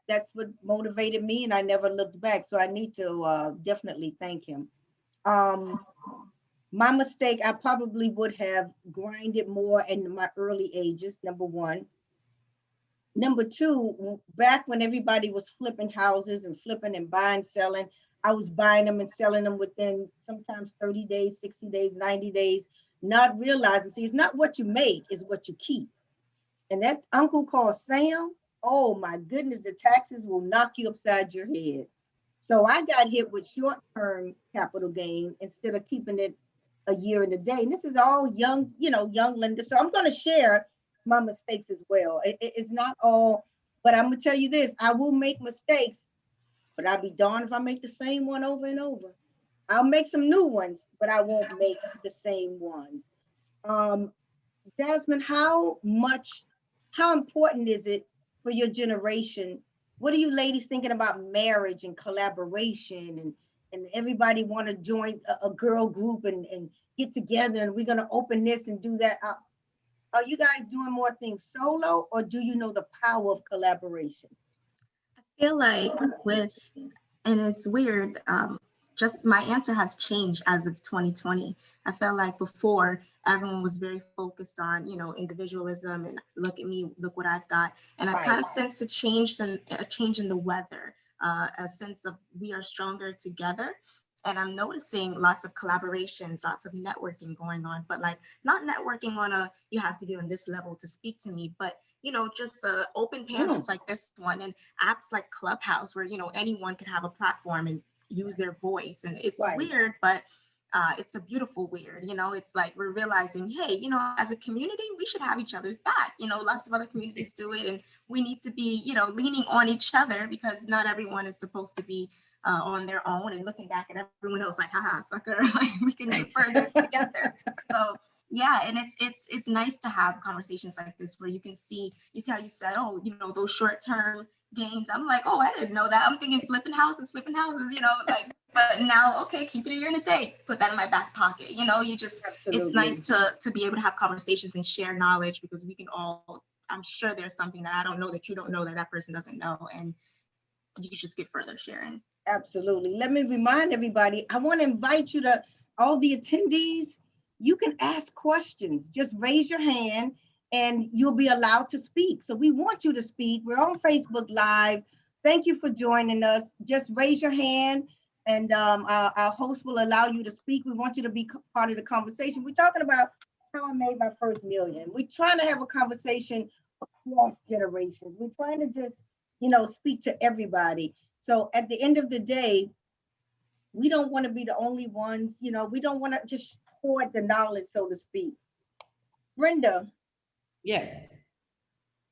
that's what motivated me and I never looked back. So I need to definitely thank him. My mistake, I probably would have grinded more in my early ages, number one. Number two, back when everybody was flipping houses and flipping and buying, selling, I was buying them and selling them within sometimes 30 days, 60 days, 90 days, not realizing, see, it's not what you make, it's what you keep. And that uncle called Sam, oh my goodness, the taxes will knock you upside your head. So I got hit with short-term capital gain instead of keeping it a year and a day. And this is all young, you know, young Lynda. So I'm going to share my mistakes as well. It's not all, but I'm going to tell you this, I will make mistakes, but I'll be darned if I make the same one over and over. I'll make some new ones, but I won't make the same ones. Jasmine, how important is it for your generation? What are you ladies thinking about marriage and collaboration and everybody want to join a girl group and get together and we're going to open this and do that? Are you guys doing more things solo or do you know the power of collaboration? I feel like and it's weird, just my answer has changed as of 2020. I felt like before everyone was very focused on, you know, individualism and look at me, look what I've got. And I've kind of sensed a change in the weather, a sense of we are stronger together. And I'm noticing lots of collaborations, lots of networking going on, but like not networking on you have to be on this level to speak to me, but you know, just open panels like this one and apps like Clubhouse where, you know, anyone could have a platform and use their voice. And it's weird, but it's a beautiful weird, you know, it's like we're realizing, hey, you know, as a community, we should have each other's back. You know, lots of other communities do it and we need to be, you know, leaning on each other because not everyone is supposed to be on their own and looking back at everyone else like, haha, sucker, like we can get further together. So yeah, and it's nice to have conversations like this where you see how you said, oh, you know, those short-term gains. I'm like, oh, I didn't know that. I'm thinking flipping houses, you know, like, but now, okay, keep it a year and a day, put that in my back pocket. You know, you just, It's nice to be able to have conversations and share knowledge because we can all, I'm sure there's something that I don't know that you don't know that person doesn't know. And you just get further sharing. Absolutely. Let me remind everybody, I want to invite you to all the attendees. You can ask questions. Just raise your hand and you'll be allowed to speak. So we want you to speak. We're on Facebook Live. Thank you for joining us. Just raise your hand and our host will allow you to speak. We want you to be part of the conversation. We're talking about how I made my first million. We're trying to have a conversation across generations. We're trying to just, you know, speak to everybody. So at the end of the day, we don't want to be the only ones, you know, we don't want to just hoard the knowledge, so to speak. Brenda. Yes.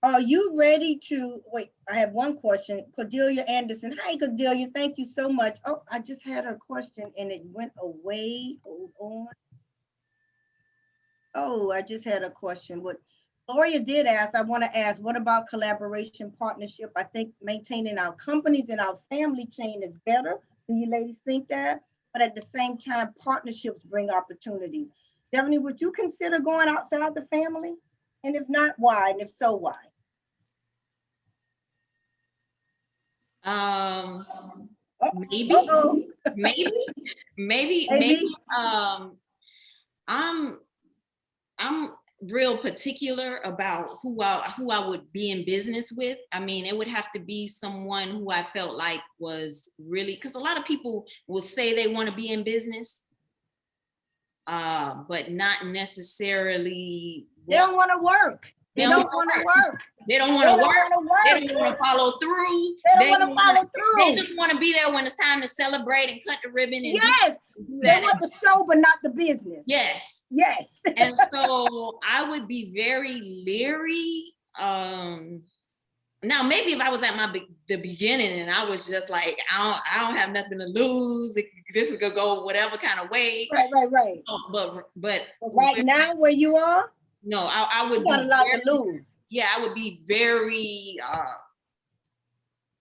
Are you ready to, wait, I have one question. Cordelia Anderson. Hi, Cordelia. Thank you so much. Oh, I just had a question and it went away. Hold on. Oh, I just had a question. What Gloria did ask, I want to ask, what about collaboration partnership? I think maintaining our companies and our family chain is better. Do you ladies think that? But at the same time, partnerships bring opportunities. Definitely, would you consider going outside the family? And if not, why? And if so, why? Maybe. maybe, maybe, Maybe. I'm real particular about who I would be in business with. I mean, it would have to be someone who I felt like was really, because a lot of people will say they want to be in business, but not necessarily. They don't want to work. They don't want to work. They don't want to work. They don't want to follow through. They don't want to follow through. They just want to be there when it's time to celebrate and cut the ribbon. And yes. do They that. want the show, but not the business. Yes. Yes. And so I would be very leery. Now, maybe if I was at the beginning and I was just like, I don't have nothing to lose. This is gonna go whatever kind of way. Right. But right now, where you are, no, I would got a lot to lose. Yeah, I would be very.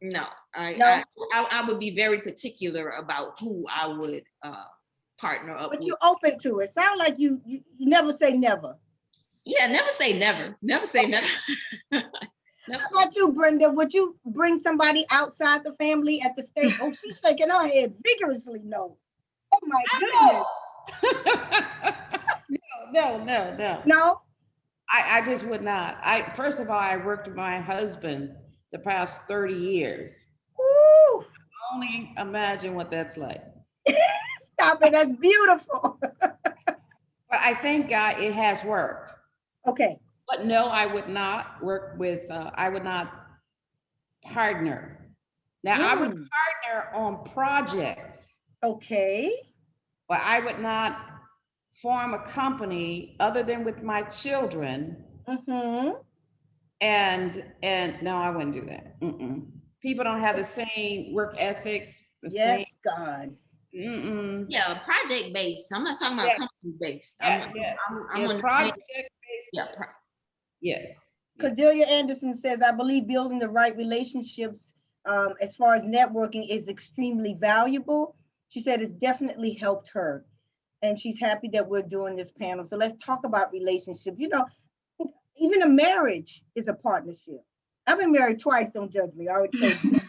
No, I would be very particular about who I would partner up with. But you're open to it. Sound like you never say never. Yeah, never say never. Never say never. How about you, Brenda? Would you bring somebody outside the family at the stage? Oh, she's shaking her head vigorously. No. Oh my goodness. No. No. I just would not. First of all, I worked with my husband the past 30 years. Ooh. Only imagine what that's like. Stop it. That's beautiful. But I thank God it has worked. Okay. But no, I would not work with, I would not partner. Now, I would partner on projects. Okay. But I would not form a company other than with my children. Mm-hmm. And no, I wouldn't do that. People don't have the same work ethics. Yes, God. Yeah, project based. I'm not talking about company based. I'm on project based. Yeah. Yes. Cordelia Anderson says, I believe building the right relationships as far as networking is extremely valuable. She said it's definitely helped her. And she's happy that we're doing this panel. So let's talk about relationships. You know, even a marriage is a partnership. I've been married twice, don't judge me. I already told you.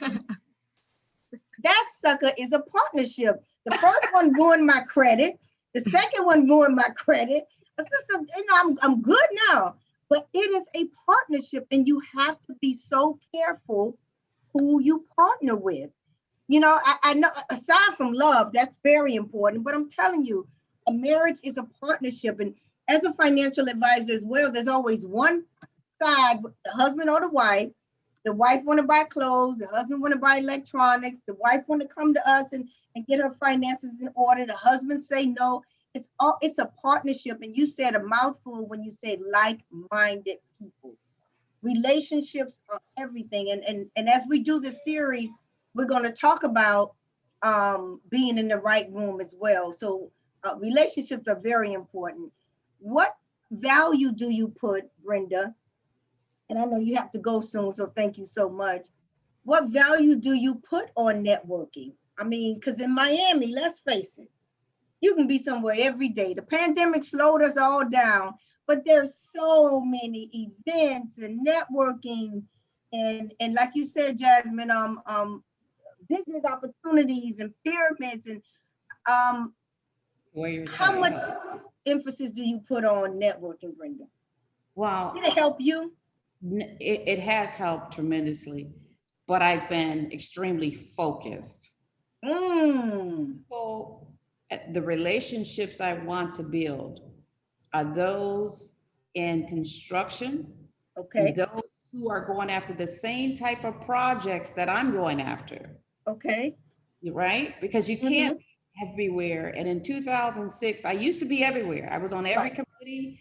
That sucker is a partnership. The first one ruined my credit. The second one ruined my credit. I'm good now. But it is a partnership, and you have to be so careful who you partner with. You know, I know aside from love, that's very important, but I'm telling you, a marriage is a partnership. And as a financial advisor as well, there's always one side, the husband or the wife. The wife want to buy clothes, the husband want to buy electronics, the wife want to come to us and get her finances in order. The husband say no. It's a partnership. And you said a mouthful when you say like-minded people. Relationships are everything. And as we do this series, we're going to talk about being in the right room as well. So relationships are very important. What value do you put, Brenda? And I know you have to go soon, so thank you so much. What value do you put on networking? I mean, because in Miami, let's face it, you can be somewhere every day. The pandemic slowed us all down, but there's so many events and networking and like you said, Jasmine, business opportunities and pyramids and how much emphasis do you put on networking, Brenda? Well, did it help you? It has helped tremendously, but I've been extremely focused. So the relationships I want to build are those in construction, those who are going after the same type of projects that I'm going after. Okay. Right? Because you can't be everywhere. And in 2006, I used to be everywhere. I was on every committee,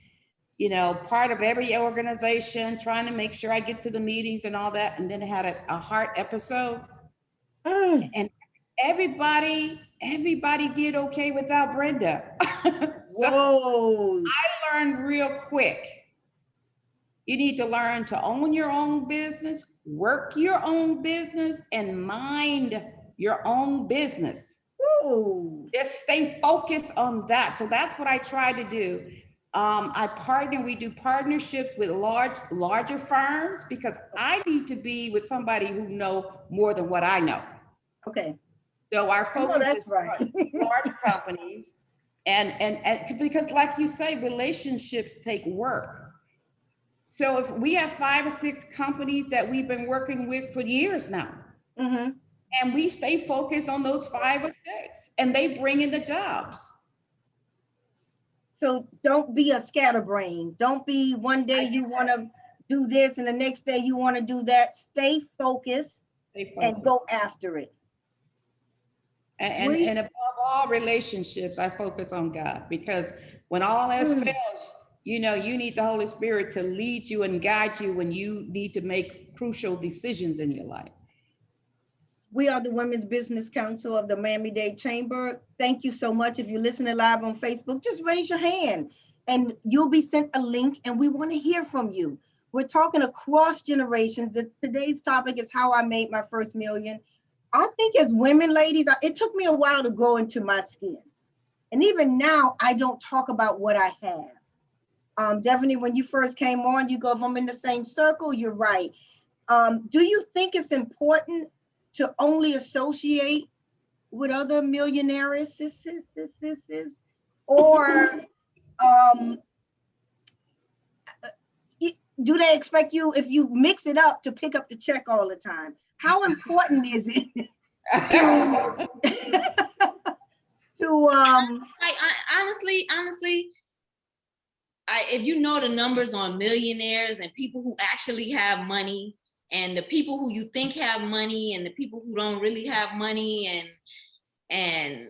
you know, part of every organization, trying to make sure I get to the meetings and all that. And then I had a heart episode. And everybody did okay without Brenda. So I learned real quick. You need to learn to own your own business, work your own business, and mind your own business. Just stay focused on that. So that's what I try to do. We do partnerships with larger firms because I need to be with somebody who know more than what I know. Okay. So our I know focus that's is right. on large companies. And because like you say, relationships take work. So if we have 5 or 6 companies that we've been working with for years now, Mm-hmm. and we stay focused on those 5 or 6, and they bring in the jobs. So don't be a scatterbrain. Don't be one day you want to do this and the next day you want to do that. Stay focused and go after it. And above all relationships, I focus on God, because when all else fails, you need the Holy Spirit to lead you and guide you when you need to make crucial decisions in your life. We are the Women's Business Council of the Miami-Dade Chamber. Thank you so much. If you're listening live on Facebook, just raise your hand and you'll be sent a link, and we want to hear from you. We're talking across generations. Today's topic is how I made my first million. I think as women, ladies, it took me a while to grow into my skin. And even now, I don't talk about what I have. Definitely, when you first came on, you go, if I'm in the same circle, you're right. Do you think it's important to only associate with other millionaires, or do they expect you, if you mix it up, to pick up the check all the time? How important is it honestly, if you know the numbers on millionaires and people who actually have money, and the people who you think have money, and the people who don't really have money, and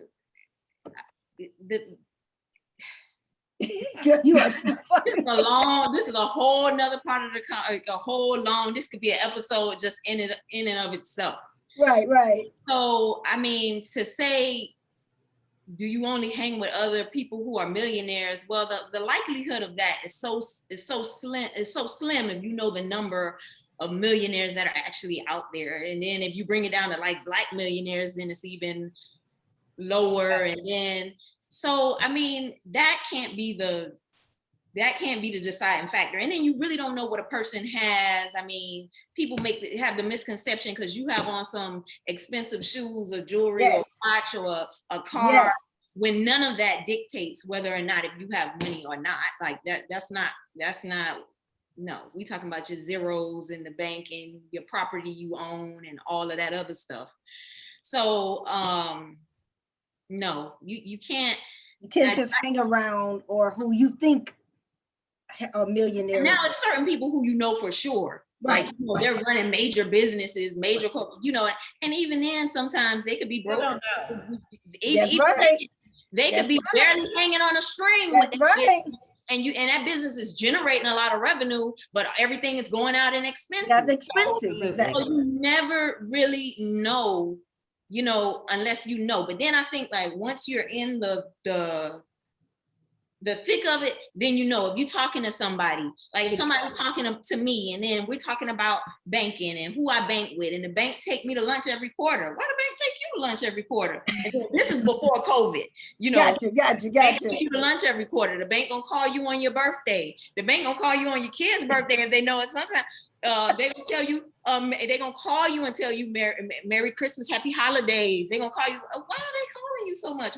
this is a whole nother part of this could be an episode just in and of itself. Right. So I mean, to say, do you only hang with other people who are millionaires? Well, the likelihood of that is so slim if you know the number of millionaires that are actually out there. And then if you bring it down to like Black millionaires, then it's even lower. And then, so I mean, that can't be the deciding factor. And then you really don't know what a person has. I mean, people have the misconception because you have on some expensive shoes or jewelry, yes, or watch or a car, yes, when none of that dictates whether or not if you have money or not. Like that's not no, we talking about your zeros in the bank and your property you own and all of that other stuff. So no, you can't just hang around or who you think a millionaire. And now it's certain people who you know for sure, right, like they're running major businesses, major corporate, and even then sometimes they could be broke. They could be barely hanging on a string. That's right. And that business is generating a lot of revenue, but everything is going out in expenses. That's expensive, exactly. So you never really know, unless you know. But then I think like once you're in the thick of it, then if you're talking to somebody, like if somebody's talking to me and then we're talking about banking and who I bank with, and the bank take me to lunch every quarter. Why the bank take you to lunch every quarter? And this is before COVID, Gotcha. They take you to lunch every quarter. The bank gonna call you on your birthday. The bank gonna call you on your kid's birthday if they know it. Sometimes they gonna tell you, they gonna call you and tell you Merry Christmas, Happy Holidays. They gonna call you. Why are they calling you so much?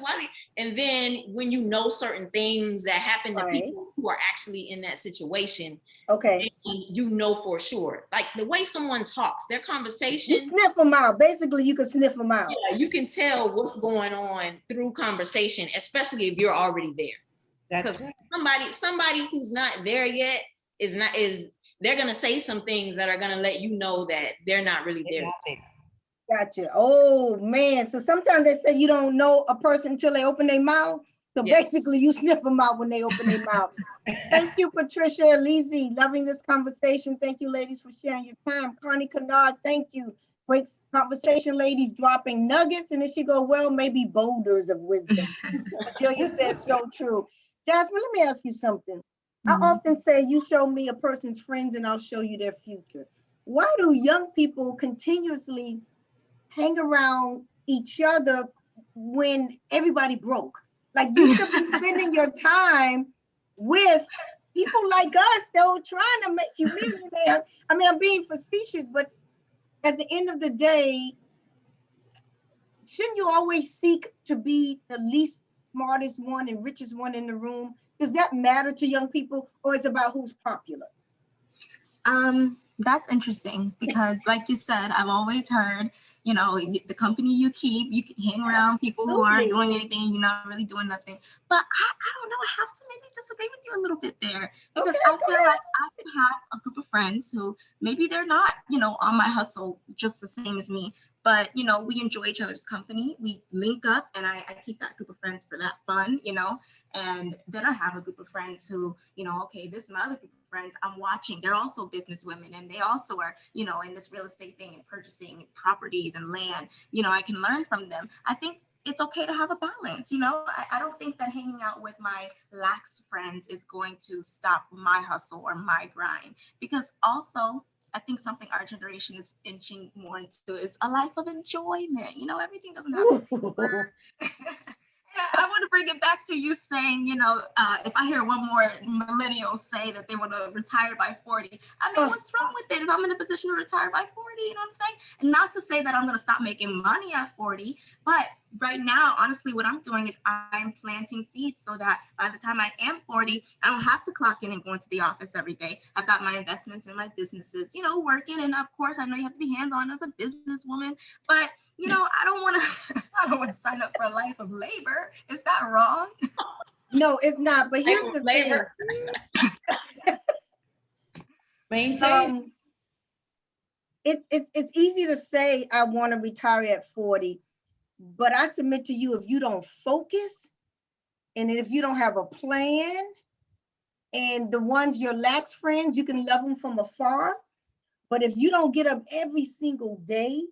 And then when you know certain things that happen to people who are actually in that situation, okay, you know for sure. Like the way someone talks, their conversation. You sniff them out. Basically, you can sniff them out. Yeah, you can tell what's going on through conversation, especially if you're already there. Because somebody who's not there yet they're going to say some things that are going to let you know that they're not really there. Gotcha. Oh, man. So sometimes they say you don't know a person until they open their mouth. So basically you sniff them out when they open their mouth. Thank you, Patricia, Lizzie. Loving this conversation. Thank you, ladies, for sharing your time. Connie Kennard, thank you. Great conversation, ladies, dropping nuggets. And if you go, well, maybe boulders of wisdom. Julia says so true. Jasmine, let me ask you something. I often say you show me a person's friends and I'll show you their future. Why do young people continuously hang around each other when everybody broke? Like you should be spending your time with people like us, though, trying to make you millionaire. I mean, I'm being facetious, but at the end of the day, shouldn't you always seek to be the least smartest one and richest one in the room? Does that matter to young people, or is it about who's popular? That's interesting because, like you said, I've always heard, the company you keep, you can hang around people who aren't doing anything, you're not really doing nothing. But I don't know, I have to maybe disagree with you a little bit there because Okay, I feel like I can have a group of friends who maybe they're not, on my hustle just the same as me. But, we enjoy each other's company. We link up and I keep that group of friends for that fun, and then I have a group of friends who, okay, this is my other group of friends I'm watching. They're also business women and they also are, in this real estate thing and purchasing properties and land. I can learn from them. I think it's okay to have a balance. I don't think that hanging out with my lax friends is going to stop my hustle or my grind, because also I think something our generation is inching more into is a life of enjoyment. Everything doesn't have to be work. I want to bring it back to you saying, if I hear one more millennial say that they want to retire by 40, I mean, what's wrong with it? If I'm in a position to retire by 40, you know what I'm saying? And not to say that I'm going to stop making money at 40, but right now, honestly, what I'm doing is I'm planting seeds so that by the time I am 40, I don't have to clock in and go into the office every day. I've got my investments in my businesses, working. And of course, I know you have to be hands-on as a businesswoman, but I don't want to sign up for a life of labor. Is that wrong? No, it's not. But here's the Labor. thing. Maintain. It's easy to say I want to retire at 40, but I submit to you, if you don't focus and if you don't have a plan, and the ones your lax friends, you can love them from afar. But if you don't get up every single day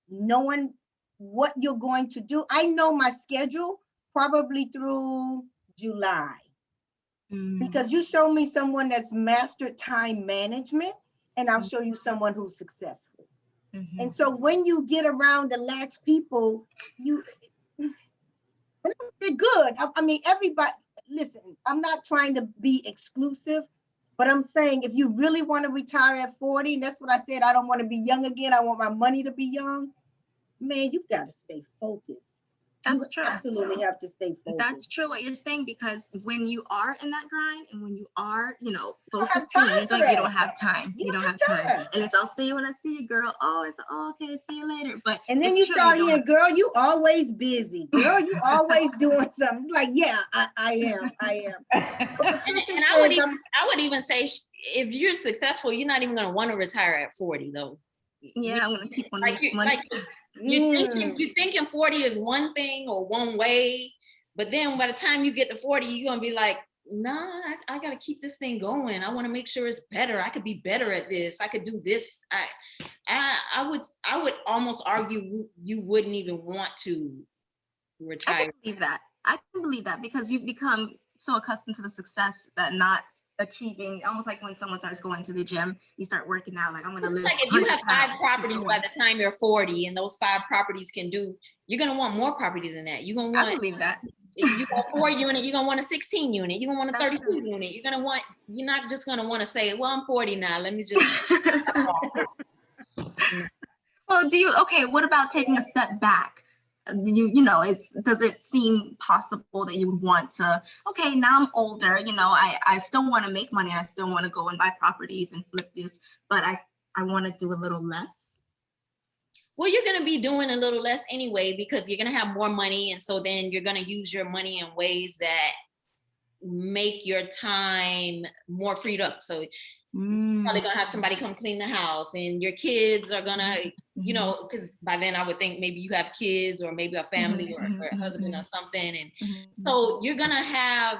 knowing what you're going to do, I know my schedule probably through July. Because you show me someone that's mastered time management, and I'll show you someone who's successful. And so when you get around the lax people, they're good. I mean, everybody, listen, I'm not trying to be exclusive, but I'm saying if you really want to retire at 40, and that's what I said, I don't want to be young again. I want my money to be young. Man, you got to stay focused. That's true. Absolutely have to stay focused. That's true what you're saying, because when you are in that grind and when you are, focused, you don't have time. You don't have time. And it's, I'll see you when I see you, girl. Oh, it's okay. See you later. But and then you start hearing, girl, you always busy. Girl, you always doing something. It's like, yeah, I am. And I would even say, if you're successful, you're not even going to want to retire at 40, though. Yeah, I'm going to keep on money. You're thinking 40 is one thing or one way, but then by the time you get to 40, you're gonna be like, nah, I gotta keep this thing going. I want to make sure it's better. I could be better at this. I could do this. I would almost argue you wouldn't even want to retire. I can believe that because you've become so accustomed to the success that not achieving, almost like when someone starts going to the gym, you start working out, like I'm going to live. Like if you have 5 properties by the time you're 40 and those 5 properties you're going to want more property than that. You're going to want, I believe that. If you got 4 unit, you're going to want a 16 unit. You're going to want a 32 unit. You're not just going to want to say, well, I'm 40 now. Let me just. Well, what about taking a step back? Does it seem possible that you would want to, okay, now I'm older, I still want to make money. I still want to go and buy properties and flip this, but I want to do a little less. Well, you're going to be doing a little less anyway, because you're going to have more money. And so then you're going to use your money in ways that make your time more freed up. So you're probably going to have somebody come clean the house, and your kids are going to, because by then I would think maybe you have kids or maybe a family or a husband or something. And so you're going to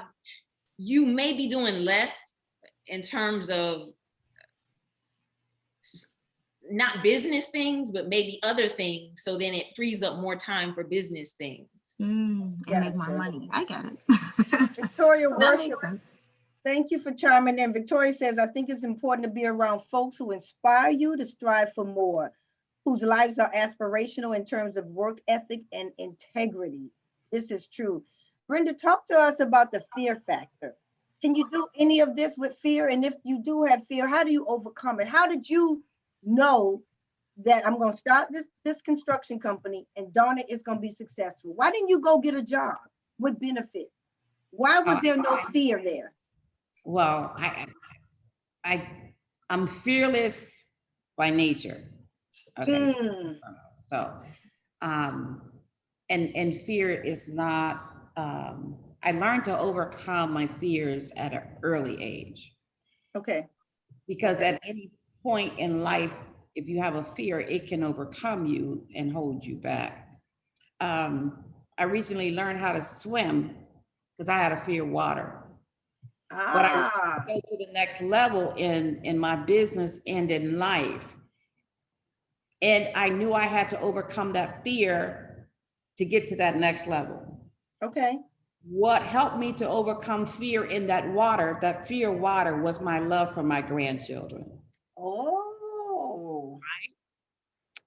you may be doing less in terms of not business things, but maybe other things. So then it frees up more time for business things. And make more money. I get it. Victoria, thank you for chiming in. Victoria says, I think it's important to be around folks who inspire you to strive for more, whose lives are aspirational in terms of work ethic and integrity. This is true. Brenda, talk to us about the fear factor. Can you do any of this with fear? And if you do have fear, how do you overcome it? How did you know that I'm going to start this construction company and darn it, it's going to be successful? Why didn't you go get a job with benefits? Why was there no fear there? Well, I'm fearless by nature. Okay. So, and fear is not, I learned to overcome my fears at an early age. Okay. Because at any point in life, if you have a fear, it can overcome you and hold you back. I recently learned how to swim because I had a fear of water. But I go to the next level in my business and in life. And I knew I had to overcome that fear to get to that next level. Okay. What helped me to overcome fear in that fear of water, was my love for my grandchildren. Oh. Right.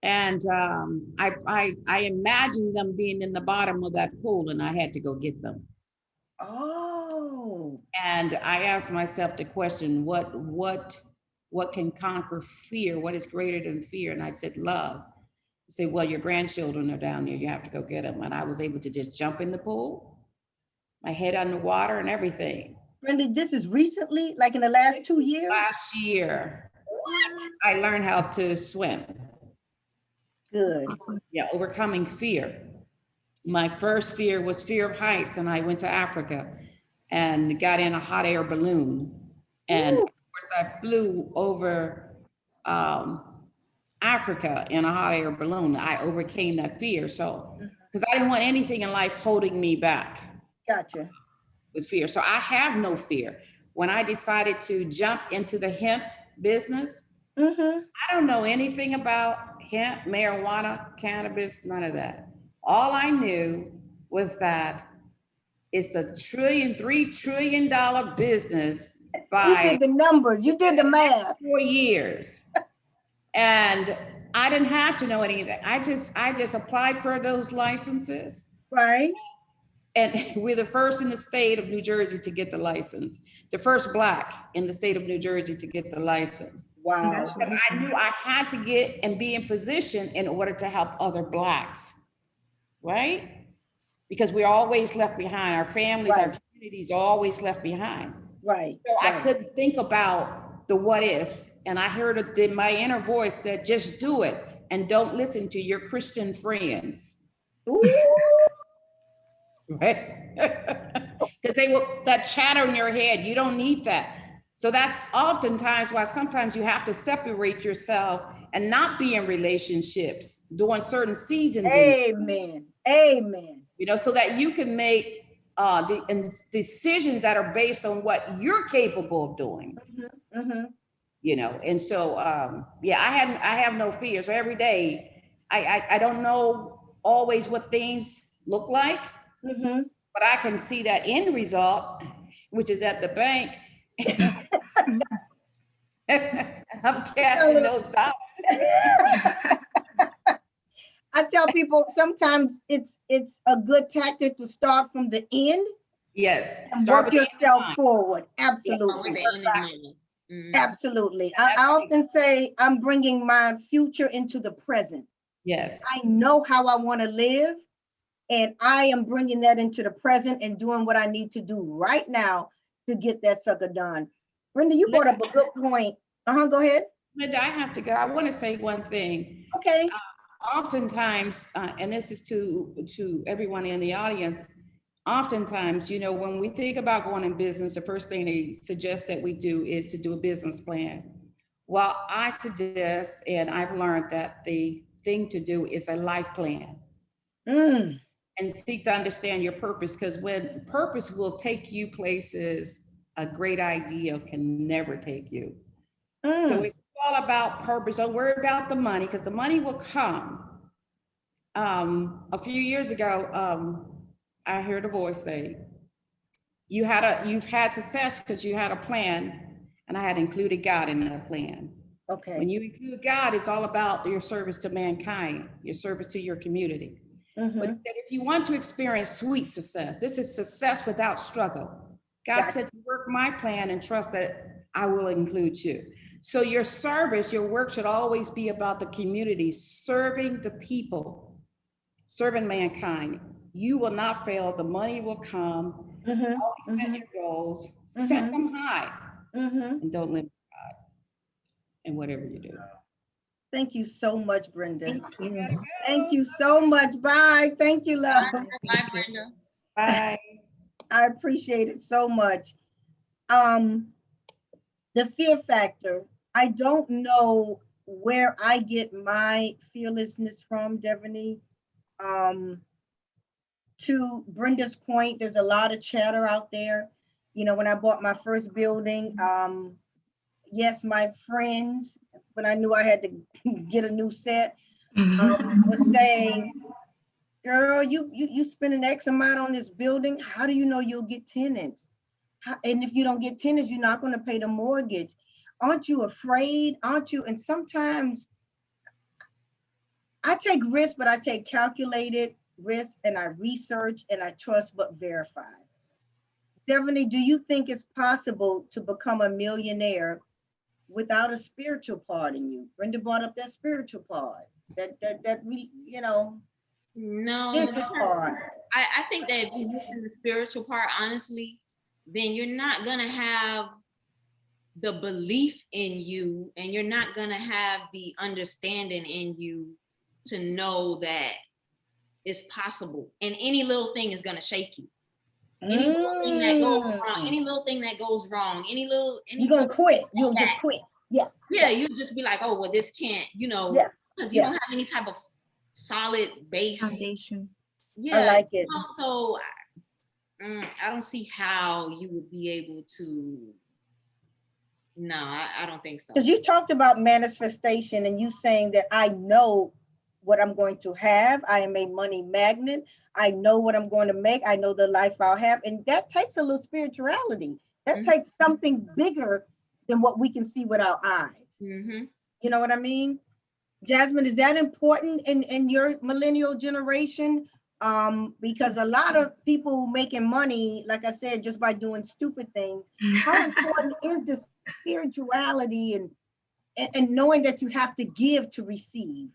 And I imagined them being in the bottom of that pool, and I had to go get them. Oh. And I asked myself the question, what can conquer fear? What is greater than fear? And I said, love. I said, well, your grandchildren are down there. You have to go get them. And I was able to just jump in the pool, my head underwater and everything. Brenda, this is recently, like in the last 2 years? Last year. What? I learned how to swim. Good. Yeah, overcoming fear. My first fear was fear of heights, and I went to Africa and got in a hot air balloon. And of course, I flew over Africa in a hot air balloon. I overcame that fear. So, because I didn't want anything in life holding me back. Gotcha. With fear. So I have no fear. When I decided to jump into the hemp business, I don't know anything about hemp, marijuana, cannabis, none of that. All I knew was that it's a $3 trillion business by— You did the numbers, you did the math. 4 years. And I didn't have to know anything. I just applied for those licenses. Right. And we're the first in the state of New Jersey to get the license. The first Black in the state of New Jersey to get the license. Wow. Because I knew I had to get and be in position in order to help other Blacks, right? Because we're always left behind. Our families, our communities are always left behind. Right. So I couldn't think about the what ifs. And I heard my inner voice said, just do it and don't listen to your Christian friends. Ooh. Right? Because they will, that chatter in your head, you don't need that. So that's oftentimes why sometimes you have to separate yourself and not be in relationships during certain seasons. Amen. Amen. You know, so that you can make decisions that are based on what you're capable of doing. You know, and so yeah, I have no fears. So every day, I don't know always what things look like. But I can see that end result, which is at the bank. I'm cashing those dollars. I tell people sometimes it's a good tactic to start from the end. Yes. And work yourself forward. Absolutely. Absolutely. I often say I'm bringing my future into the present. Yes. I know how I want to live. And I am bringing that into the present and doing what I need to do right now to get that sucker done. Brenda, you brought up a good point. Go ahead. Lynda, I have to go. I want to say one thing. Okay. Oftentimes, and this is to everyone in the audience, oftentimes, you know, when we think about going in business, the first thing they suggest that we do is to do a business plan. Well, I suggest, and I've learned that the thing to do is a life plan. And seek to understand your purpose, because when purpose will take you places a great idea can never take you. So it's all about purpose. Don't worry about the money, because the money will come. A few years ago, I heard a voice say, you've had success because you had a plan, and I had included God in that plan. Okay. When you include God, it's all about your service to mankind, your service to your community. But if you want to experience sweet success, this is success without struggle. God said, work my plan and trust that I will include you. So your service, your work should always be about the community, serving the people, serving mankind. You will not fail. The money will come. Always set your goals, set them high, and don't limit God in whatever you do. Thank you so much, Brenda. Thank you. Thank you so much. Bye. Thank you, love. Bye, Brenda. Bye. I appreciate it so much. The fear factor. I don't know where I get my fearlessness from, Devaney. To Brenda's point, there's a lot of chatter out there. You know, when I bought my first building, yes, my friends, that's when I knew I had to get a new set, was saying, girl, you spend an X amount on this building. How do you know you'll get tenants? And if you don't get tenants, you're not going to pay the mortgage. Aren't you afraid? Aren't you? And sometimes I take risks, but I take calculated risks, and I research and I trust but verify. Devaney, do you think it's possible to become a millionaire without a spiritual part in you? Brenda brought up that spiritual part, that we, you know, No, business part. I think that if you listen to the spiritual part, honestly, then you're not gonna have the belief in you, and you're not gonna have the understanding in you to know that it's possible. And any little thing is gonna shake you. Any little thing that goes wrong, any little thing that goes wrong, You're gonna quit. You'll just quit. Yeah. Yeah, you'll just be like, oh, well, this can't, you know, Yeah. because you don't have any type of solid base. Foundation. Yeah. I like it. So I don't see how you would be able to. No, I don't think so. Because you talked about manifestation, and you saying that I know what I'm going to have. I am a money magnet. I know what I'm going to make. I know the life I'll have. And that takes a little spirituality. That takes something bigger than what we can see with our eyes. You know what I mean? Jasmine, is that important in your millennial generation? Because a lot of people making money, like I said, just by doing stupid things. How important is the spirituality and knowing that you have to give to receive?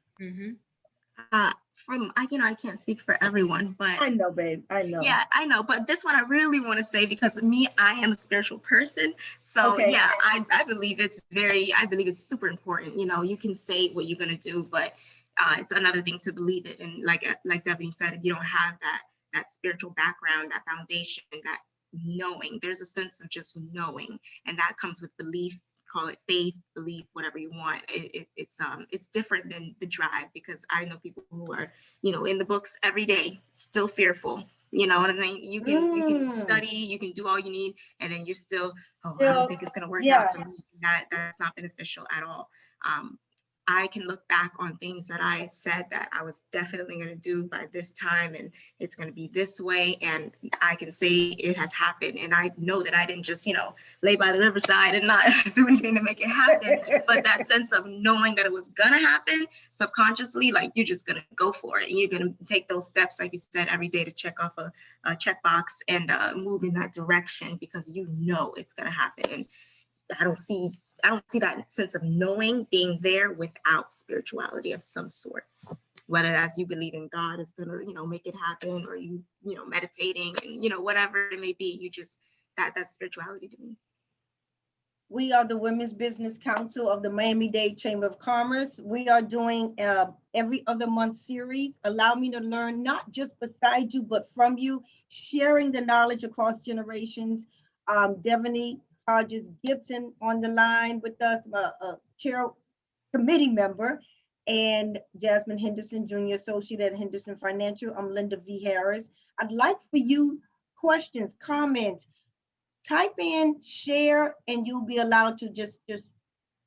I can't speak for everyone, but I know, babe. I know. Yeah, I know. But this one I really want to say, because I am a spiritual person. So Okay. yeah, I believe it's super important. You know, you can say what you're gonna do, but it's another thing to believe it. And like Devaney said, if you don't have that spiritual background, that foundation, that knowing, there's a sense of just knowing, and that comes with belief. Call it faith, belief, whatever you want. It's different than the drive, because I know people who are, you know, in the books every day, still fearful. You know what I mean? You can study, you can do all you need, and then you're still, I don't think it's gonna work out for me. That's not beneficial at all. I can look back on things that I said that I was definitely going to do by this time, and it's going to be this way, and I can say it has happened. And I know that I didn't just, you know, lay by the riverside and not do anything to make it happen. But that sense of knowing that it was going to happen subconsciously, like, you're just going to go for it, and you're going to take those steps, like you said, every day to check off a checkbox and move in that direction, because you know it's going to happen. And I don't see that sense of knowing being there without spirituality of some sort, whether that's you believe in God is gonna, you know, make it happen, or you know, meditating, and, you know, whatever it may be, you just, that's spirituality to me. We are the Women's Business Council of the Miami-Dade Chamber of Commerce. We are doing every other month series. Allow me to learn, not just beside you, but from you, sharing the knowledge across generations. Devaney Hodges Gibson on the line with us, a chair committee member, and Jasmine Henderson, Junior Associate at Henderson Financial. I'm Lynda V. Harris. I'd like for you, questions, comments, type in, share, and you'll be allowed to just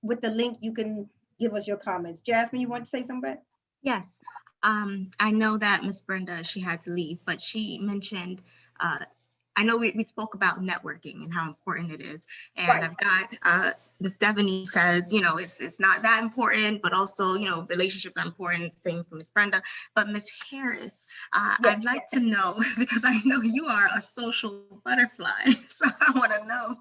with the link, you can give us your comments. Jasmine, you want to say something? Yes. I know that Miss Brenda, she had to leave, but she mentioned, I know we spoke about networking and how important it is. And right. I've got Miss Devaney says, you know, it's not that important, but also, you know, relationships are important. Same for Miss Brenda. But Miss Harris, yes. I'd like to know, because I know you are a social butterfly. So I want to know,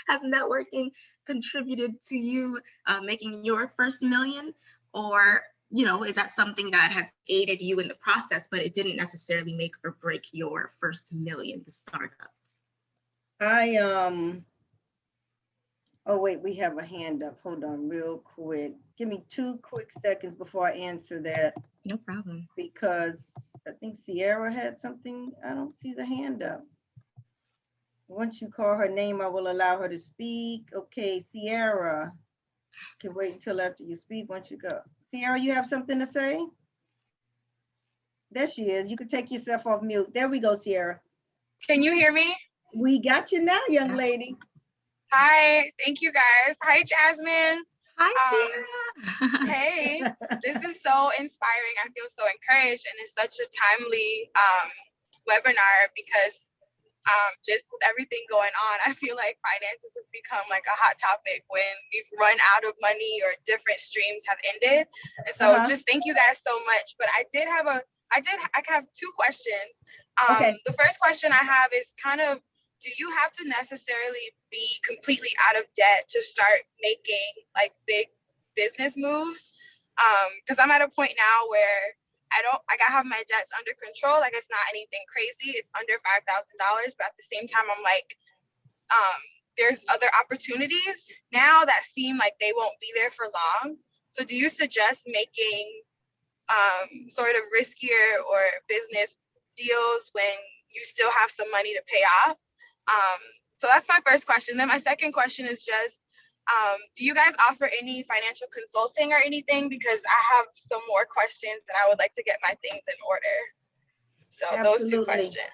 Has networking contributed to you making your first million? Or, is that something that has aided you in the process, but it didn't necessarily make or break your first million, the startup? Oh wait, we have a hand up. Hold on real quick. Give me 2 quick seconds before I answer that, No problem. because I think Sierra had something. I don't see the hand up. Once you call her name, I will allow her to speak. Okay, Sierra. Can wait until after you speak once you go. Sierra, you have something to say? There she is. You can take yourself off mute. There we go, Sierra. Can you hear me? We got you now, young lady. Hi, thank you guys. Hi, Jasmine. Hi, Sierra. Hey, this is so inspiring. I feel so encouraged, and it's such a timely webinar because just with everything going on, I feel like finances has become like a hot topic when we've run out of money or different streams have ended. And so just thank you guys so much. But I have 2 questions. Okay. The first question I have is kind of, do you have to necessarily be completely out of debt to start making like big business moves? Because I'm at a point now where I have my debts under control. Like, it's not anything crazy. It's under $5,000, but at the same time, I'm like, there's other opportunities now that seem like they won't be there for long. So do you suggest making sort of riskier or business deals when you still have some money to pay off? So that's my first question. Then my second question is just, do you guys offer any financial consulting or anything? Because I have some more questions and I would like to get my things in order. So Absolutely. Those 2 questions.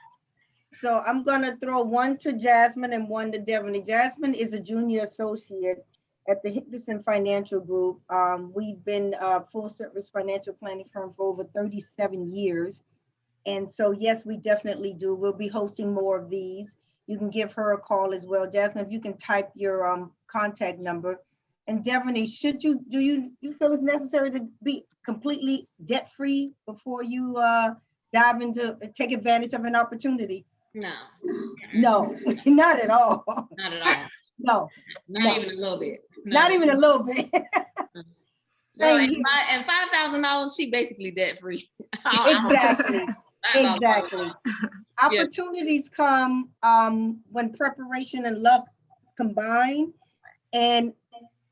So I'm gonna throw one to Jasmine and one to Devaney. Jasmine is a junior associate at the Henderson Financial Group. We've been a full service financial planning firm for over 37 years. And so, yes, we definitely do. We'll be hosting more of these. You can give her a call as well. Jasmine, if you can type your contact number. And Devaney, do you feel it's necessary to be completely debt-free before you dive into, take advantage of an opportunity? No, Not at all. not at all. No, Not even a little bit. not even a little bit. Well, and $5,000, she basically debt free. Exactly. Exactly. Yeah. Opportunities come when preparation and luck combine. And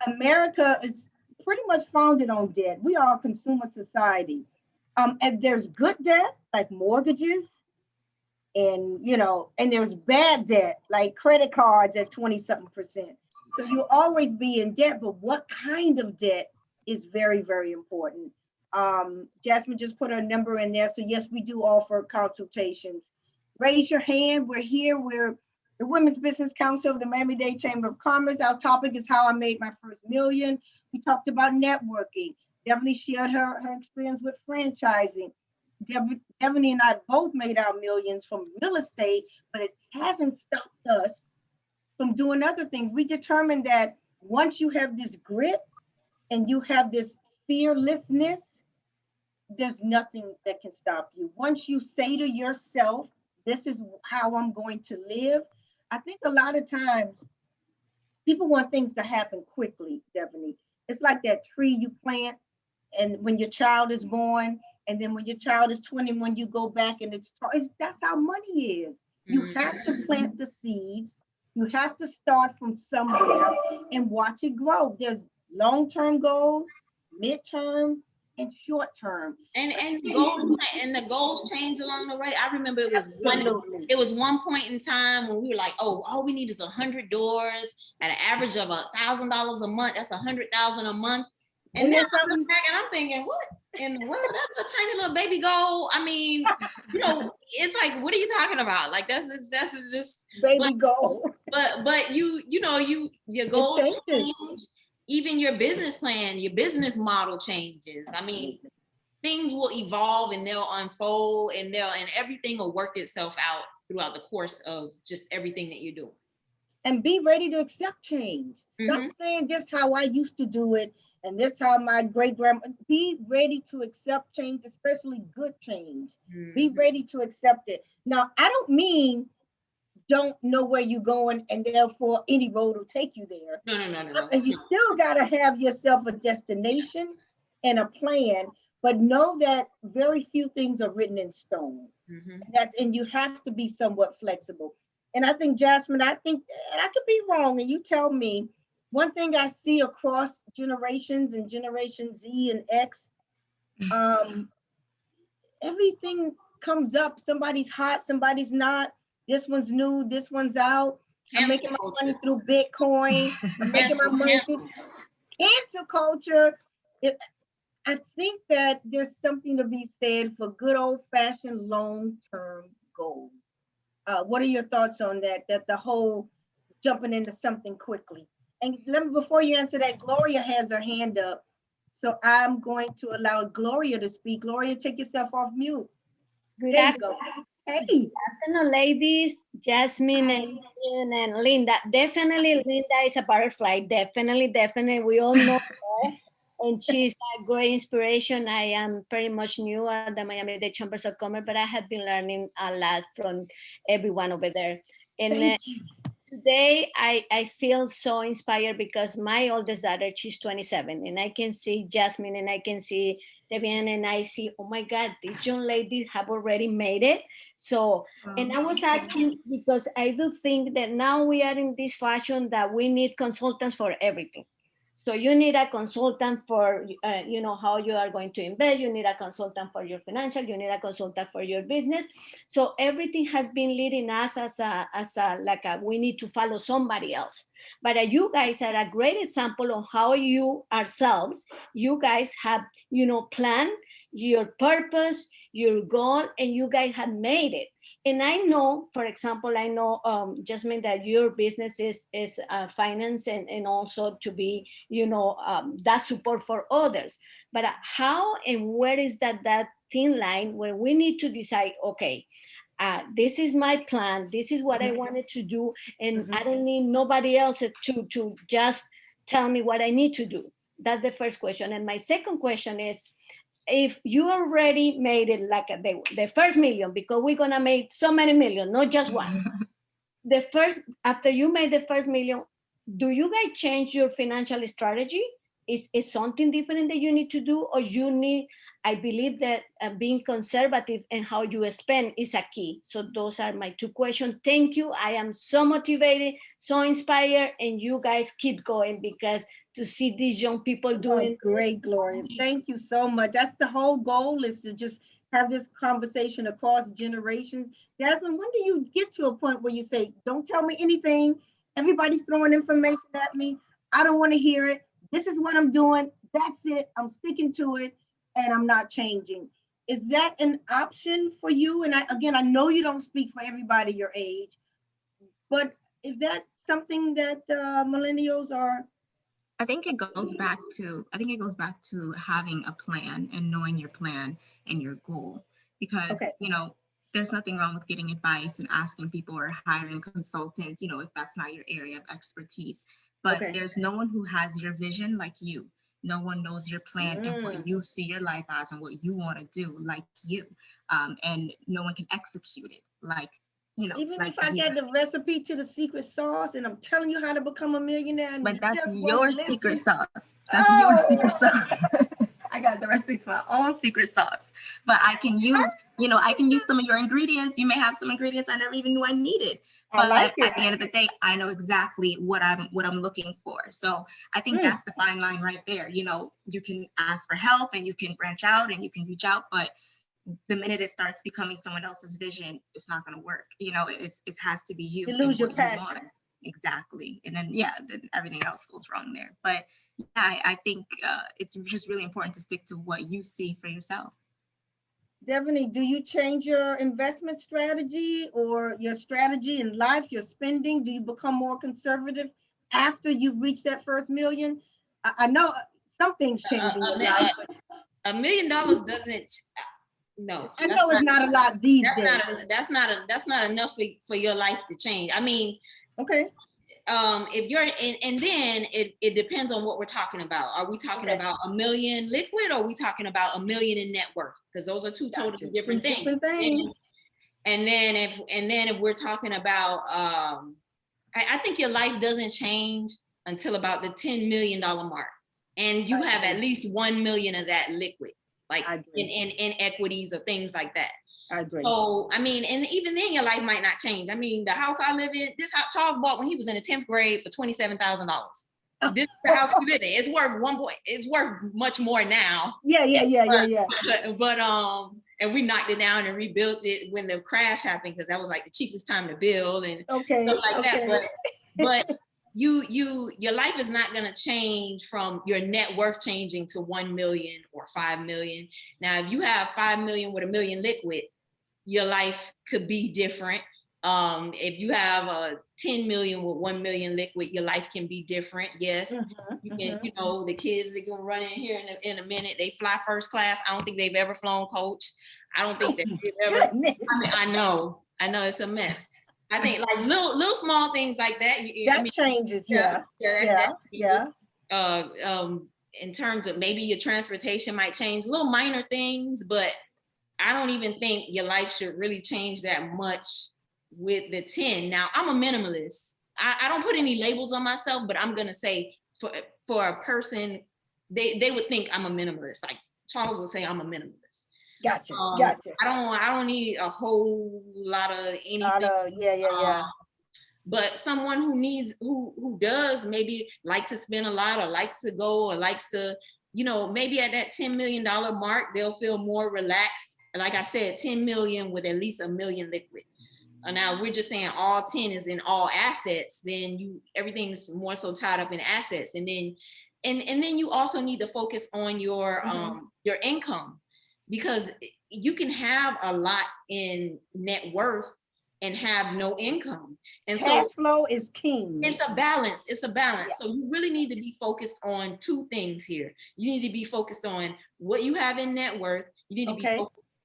America is pretty much founded on debt. We are a consumer society. And there's good debt, like mortgages, and there's bad debt, like credit cards at 20-something%. So you always be in debt, but what kind of debt is very, very important. Jasmine just put her number in there. So yes, we do offer consultations. Raise your hand. We're here. We're the Women's Business Council of the Miami-Dade Chamber of Commerce. Our topic is how I made my first million. We talked about networking. Devaney shared her experience with franchising. Devaney and I both made our millions from real estate, but it hasn't stopped us from doing other things. We determined that once you have this grit and you have this fearlessness, there's nothing that can stop you. Once you say to yourself, this is how I'm going to live. I think a lot of times people want things to happen quickly, Devaney. It's like that tree you plant, and when your child is born, and then when your child is 20, when you go back and that's how money is. You have to plant the seeds. You have to start from somewhere and watch it grow. There's long-term goals, midterm, and short-term. And goals, and the goals change along the way. I remember it was one point in time when we were like, oh, all we need is 100 doors at an average of $1,000 a month. That's 100,000 a month. And now I look back and I'm thinking, what in the world? That's a tiny little baby goal. I mean, it's like, what are you talking about? Like that's just baby goal. But your goals change. Even your business plan, your business model changes. I mean, things will evolve and they'll unfold and everything will work itself out throughout the course of just everything that you're doing. And be ready to accept change. Stop saying this how I used to do it and this how my great-grandma. Be ready to accept change, especially good change. Be ready to accept it. Now, I don't mean don't know where you're going, and therefore any road will take you there. No. And you still got to have yourself a destination and a plan, but know that very few things are written in stone. And you have to be somewhat flexible. And I think, Jasmine, I think, and I could be wrong, and you tell me, one thing I see across generations and Generation Z and X, everything comes up. Somebody's hot, somebody's not. This one's new, this one's out. I'm making my money through Bitcoin. I'm making my money through cancel culture. I think that there's something to be said for good old-fashioned long-term goals. What are your thoughts on that? That the whole jumping into something quickly. And let me, before you answer that, Gloria has her hand up. So I'm going to allow Gloria to speak. Gloria, take yourself off mute. Good There you go. Hey. afternoon, ladies. Jasmine and Lynda. Definitely, Lynda is a butterfly. Definitely. We all know her. And she's a great inspiration. I am pretty much new at the Miami-Dade Chambers of Commerce, but I have been learning a lot from everyone over there. And today I feel so inspired because my oldest daughter, she's 27, and I can see Jasmine and I can see Debian, and I see, oh my God, these young ladies have already made it. So, and I was asking because I do think that now we are in this fashion that we need consultants for everything. So you need a consultant for, how you are going to invest. You need a consultant for your financial. You need a consultant for your business. So everything has been leading us we need to follow somebody else. But you guys are a great example of how you guys have, planned your purpose, your goal, and you guys have made it. And I know, for example, Jasmine, that your business is finance and also to be, that support for others. But how and where is that thin line where we need to decide, okay, this is my plan, this is what I wanted to do, and I don't need nobody else to just tell me what I need to do. That's the first question. And my second question is, if you already made it like the first million, because we're gonna make so many million, not just one. After you made the first million, do you guys change your financial strategy? Is something different that you need to do, or you need? I believe that being conservative and how you spend is a key. So those are my two questions. Thank you. I am so motivated, so inspired, and you guys keep going, because to see these young people doing great, Gloria. Thank you so much. That's the whole goal, is to just have this conversation across generations. Jasmine, when do you get to a point where you say, don't tell me anything, everybody's throwing information at me, I don't want to hear it, this is what I'm doing, that's it, I'm sticking to it, and I'm not changing? Is that an option for you? And I know you don't speak for everybody your age, but is that something that millennials are? I think it goes back to having a plan and knowing your plan and your goal, because there's nothing wrong with getting advice and asking people or hiring consultants, if that's not your area of expertise. But there's no one who has your vision like you. No one knows your plan and what you see your life as and what you want to do like you. And no one can execute it like, even if I get the recipe to the secret sauce and I'm telling you how to become a millionaire. But that's your secret sauce. That's your secret sauce. I got the recipe to my own secret sauce. But I can use some of your ingredients. You may have some ingredients I never even knew I needed. But at the end of the day, I know exactly what I'm looking for. So I think that's the fine line right there. You can ask for help and you can branch out and you can reach out, but the minute it starts becoming someone else's vision, it's not going to work. It has to be you. You lose your passion. Exactly. And then, then everything else goes wrong there. But I think it's just really important to stick to what you see for yourself. Definitely. Do you change your investment strategy or your strategy in life, your spending? Do you become more conservative after you've reached that first million? I know some things change in your life. $1 million doesn't. No, I know it's not a lot these days. That's not enough for your life to change. I mean, okay. If you're and then it depends on what we're talking about. Are we talking about $1 million liquid, or are we talking about $1 million in net worth? Because those are two totally different things. And then if we're talking about, I think your life doesn't change until about the $10 million mark. And you have at least 1 million of that liquid, like in equities or things like that. I agree. So, I mean, and even then your life might not change. I mean, the house I live in, this house Charles bought when he was in the 10th grade for $27,000. This is the house we live in. It's worth much more now. Yeah. But and we knocked it down and rebuilt it when the crash happened, because that was like the cheapest time to build and stuff like that. But your life is not going to change from your net worth changing to 1 million or 5 million. Now, if you have 5 million with 1 million liquid, your life could be different. If you have a 10 million with 1 million liquid, your life can be different. Yes, you can. You know, the kids that gonna run in here in a minute. They fly first class. I don't think they've ever flown coach. I don't think that they've ever. I mean, I know it's a mess. I think like little small things like that. Changes. Yeah. In terms of maybe your transportation might change, little minor things, but I don't even think your life should really change that much with the 10. Now, I'm a minimalist. I don't put any labels on myself, but I'm gonna say for a person, they would think I'm a minimalist. Like Charles would say I'm a minimalist. Gotcha. I don't need a whole lot of anything. But someone who does maybe like to spend a lot or likes to go or likes to, maybe at that $10 million mark, they'll feel more relaxed. Like I said, 10 million with at least 1 million liquid. Now we're just saying all 10 is in all assets, then everything's more so tied up in assets. And then you also need to focus on your income, because you can have a lot in net worth and have no income. And cash flow is king. It's a balance. Yeah. So you really need to be focused on two things here. You need to be focused on what you have in net worth. You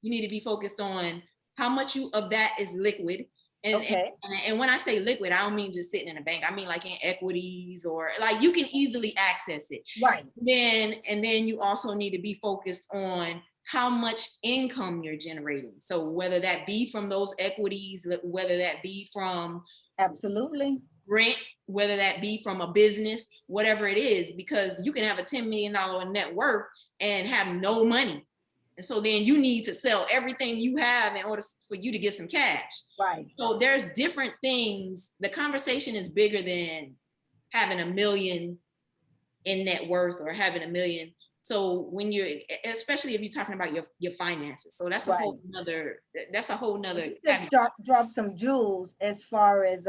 need to be focused on how much of that is liquid. And when I say liquid, I don't mean just sitting in a bank. I mean like in equities, or like you can easily access it. Right. And then you also need to be focused on how much income you're generating. So whether that be from those equities, whether that be from absolutely rent, whether that be from a business, whatever it is, because you can have a $10 million net worth and have no money. And so then you need to sell everything you have in order for you to get some cash. Right. So there's different things. The conversation is bigger than having 1 million in net worth or having 1 million. So when especially if you're talking about your finances. So that's a whole nother, drop some jewels as far as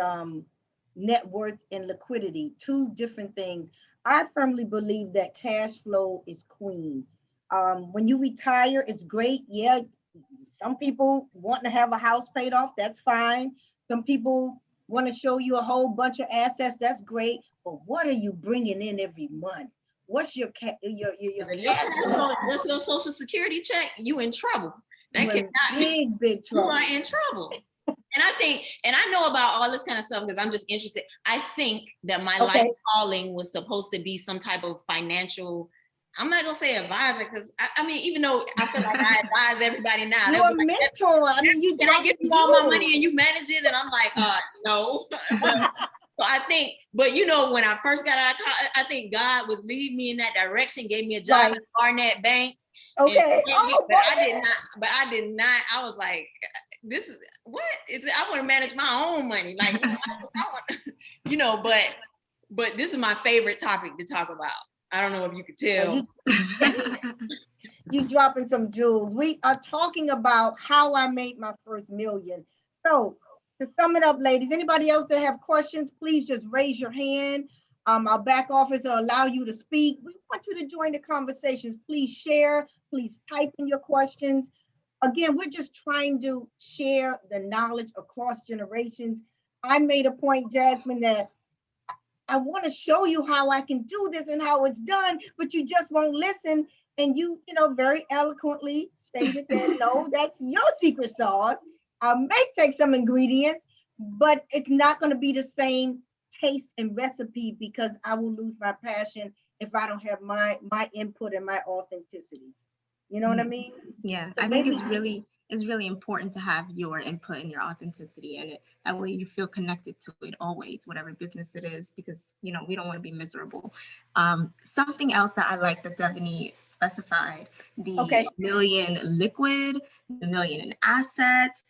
net worth and liquidity, two different things. I firmly believe that cash flow is queen. When you retire, it's great. Yeah, some people want to have a house paid off. That's fine. Some people want to show you a whole bunch of assets. That's great. But what are you bringing in every month? What's your cash flow? That's your social security check. You in trouble. That cannot big trouble. You are in trouble. And I know about all this kind of stuff because I'm just interested. I think that my life calling was supposed to be some type of financial, I'm not gonna say advisor, because I mean, even though I feel like I advise everybody now. You're a mentor. I mean, can I give you all my money and you manage it? And I'm like, no. So I think, but when I first got out of college, I think God was leading me in that direction, gave me a job at Barnett Bank. Okay. But I did not. I was like, this is what is it? I want to manage my own money. Like, I want, but this is my favorite topic to talk about. I don't know if you could tell. You dropping some jewels. We are talking about how I made my first million. So to sum it up, ladies, anybody else that have questions, please just raise your hand. Our back office will allow you to speak. We want you to join the conversations. Please share. Please type in your questions. Again, we're just trying to share the knowledge across generations. I made a point, Jasmine, that I want to show you how I can do this and how it's done, but you just won't listen. And you very eloquently stated that, no, that's your secret sauce. I may take some ingredients, but it's not going to be the same taste and recipe, because I will lose my passion if I don't have my input and my authenticity. You know what I mean? Yeah, so I think it's really it's really important to have your input and your authenticity in it. That way you feel connected to it always, whatever business it is, because, you know, we don't want to be miserable. Something else that I like that Devaney specified, the Okay. million liquid, the million in assets.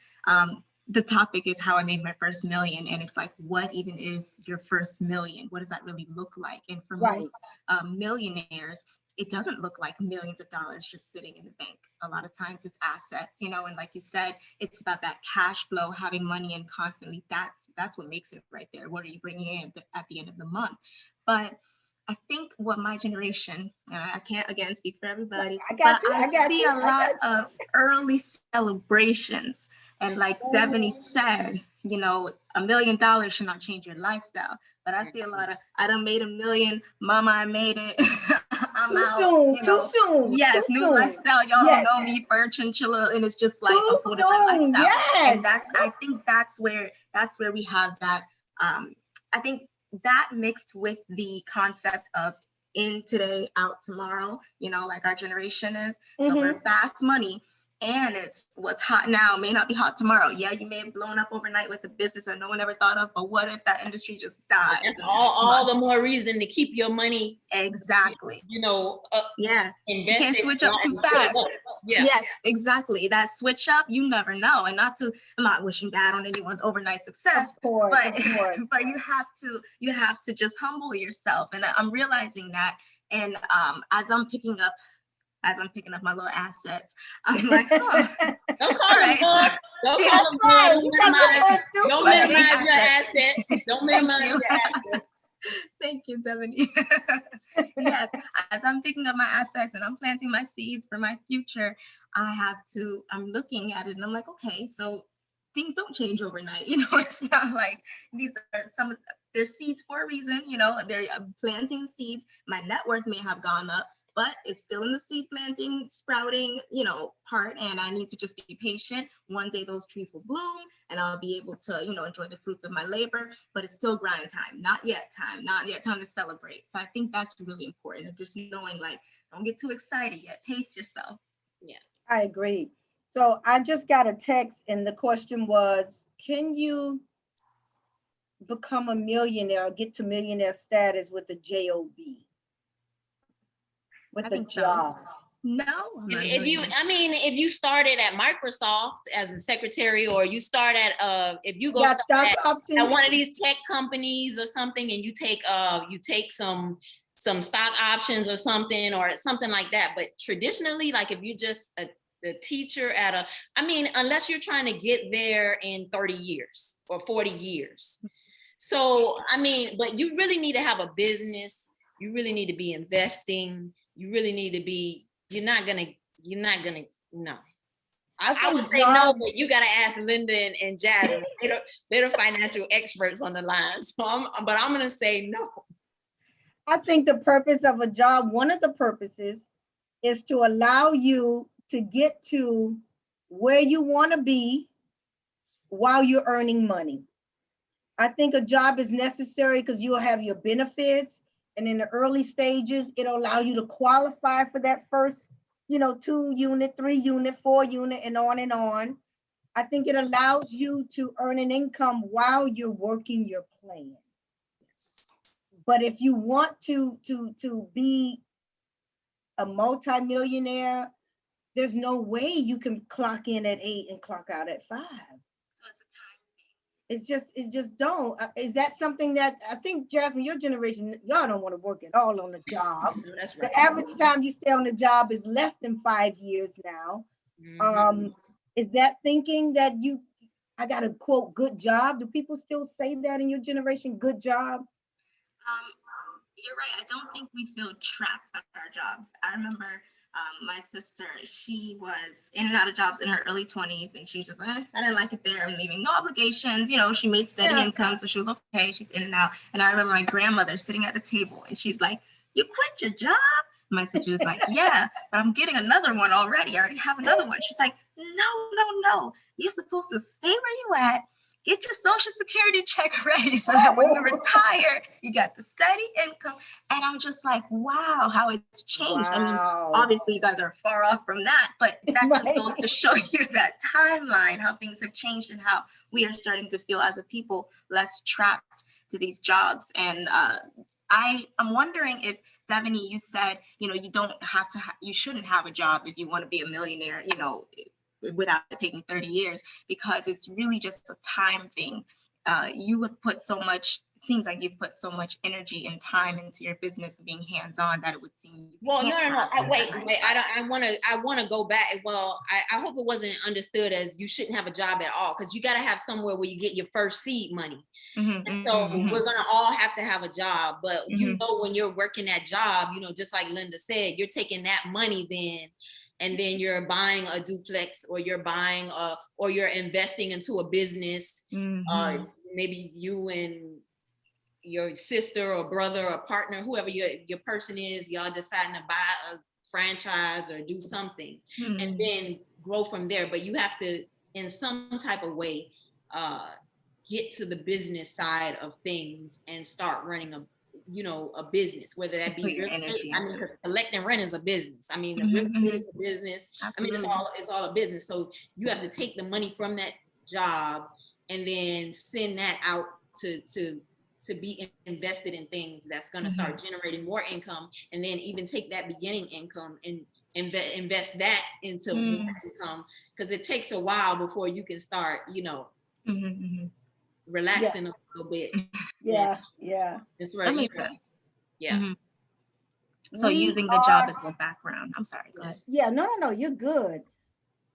The topic is how I made my first million. And it's like, what even is your first million? What does that really look like? And for Right. most millionaires, it doesn't look like millions of dollars just sitting in the bank. A lot of times it's assets, you know, and like you said, it's about that cash flow, having money in constantly. That's what makes it right there. What are you bringing in at the end of the month? But I think what my generation, and I can't again speak for everybody, but I see a lot of early celebrations. And like Devaney said, you know, $1 million should not change your lifestyle. But I see a lot of, I done made $1 million, mama, I made it. I'm Too out. soon, You know, too soon. yes, too new soon. lifestyle. Y'all Yes. don't know me, fur chinchilla, and it's just like Too a whole different soon, lifestyle. yes. And I think that's where we have that. I think that mixed with the concept of in today, out tomorrow, you know, like our generation is. So we're fast money. And it's what's hot now may not be hot tomorrow. Yeah, you may have blown up overnight with a business that no one ever thought of, but what if that industry just dies? That's all the more reason to keep your money. Exactly. You know, yeah. You can't invested, switch up too fast. Yeah. Yes, exactly. That switch up, you never know. And I'm not wishing bad on anyone's overnight success, Of course. but you have to just humble yourself. And I'm realizing that. And as I'm picking up my little assets, I'm like, oh, don't call them more. Don't call them more. Don't minimize your assets. Don't minimize your assets. Thank you, Devaney. Yes, as I'm picking up my assets and I'm planting my seeds for my future, I'm looking at it and I'm like, okay, so things don't change overnight. You know, it's not like these are they're seeds for a reason, you know, they're planting seeds. My net worth may have gone up, but it's still in the seed planting, sprouting, you know, part. And I need to just be patient. One day those trees will bloom and I'll be able to, you know, enjoy the fruits of my labor, but it's still grind time. Not yet time to celebrate. So I think that's really important. Just knowing, like, don't get too excited yet. Pace yourself. Yeah. I agree. So I just got a text and the question was, can you become a millionaire or get to millionaire status with a job? With a job? No. If you started at Microsoft as a secretary, or you start at if you go start at one of these tech companies or something, and you take some stock options or something like that. But traditionally, like if you just a teacher unless you're trying to get there in 30 years or 40 years. So, but you really need to have a business. You really need to be investing. You really need to be, you're not gonna, no. I would say no, but you gotta ask Lynda and Jasmine. They're the financial experts on the line. So I'm gonna say no. I think the purpose of a job, one of the purposes, is to allow you to get to where you want to be while you're earning money. I think a job is necessary because you'll have your benefits, and in the early stages, it'll allow you to qualify for that first, 2 unit, 3 unit, 4 unit, and on and on. I think it allows you to earn an income while you're working your plan. But if you want to be a multimillionaire, there's no way you can clock in at 8 and clock out at 5. It just don't. Is that something that I think, Jasmine, your generation, y'all don't want to work at all on the job? That's right. The average time you stay on the job is less than 5 years now. Is that thinking that I got a quote good job? Do people still say that in your generation, good job? You're right. I don't think we feel trapped at our jobs. I remember my sister, she was in and out of jobs in her early 20s, and she was just I didn't like it there. I'm leaving, no obligations. She made steady income, so she was okay. She's in and out. And I remember my grandmother sitting at the table, and she's like, "You quit your job?" My sister was like, "Yeah, but I'm getting another one already. I already have another one." She's like, "No. You're supposed to stay where you at, get your social security check ready so that when you retire, you got the steady income. And I'm just like, wow, how it's changed. I mean, Wow. obviously you guys are far off from that, but that just goes to show you that timeline, how things have changed and how we are starting to feel as a people less trapped to these jobs. And I'm wondering if, Devaney, you said, you know, you don't have to, you shouldn't have a job if you want to be a millionaire, you know, without taking 30 years, because it's really just a time thing. You would put so much, seems like you've put so much energy and time into your business being hands-on that it would seem. Well, no. Wait. I want to go back. Well, I hope it wasn't understood as you shouldn't have a job at all, because you got to have somewhere where you get your first seed money. And so we're gonna all have to have a job, but you know, when you're working that job, you know, just like Lynda said, you're taking that money then, and then you're buying a duplex, or you're buying or you're investing into a business. Maybe you and your sister or brother or partner, whoever your person is, y'all deciding to buy a franchise or do something, and then grow from there. But you have to, in some type of way, get to the business side of things and start running a business, whether that be real estate. I mean, collecting rent is a business. I mean, real estate is a business. Absolutely. I mean, it's all a business. So you have to take the money from that job and then send that out to be invested in things that's going to start generating more income, and then even take that beginning income and invest that into more income, because it takes a while before you can start, you know, relaxing a little bit. That's right. That makes sense. Yeah. So using the job as the background. I'm sorry. Go ahead. Yeah, no, you're good.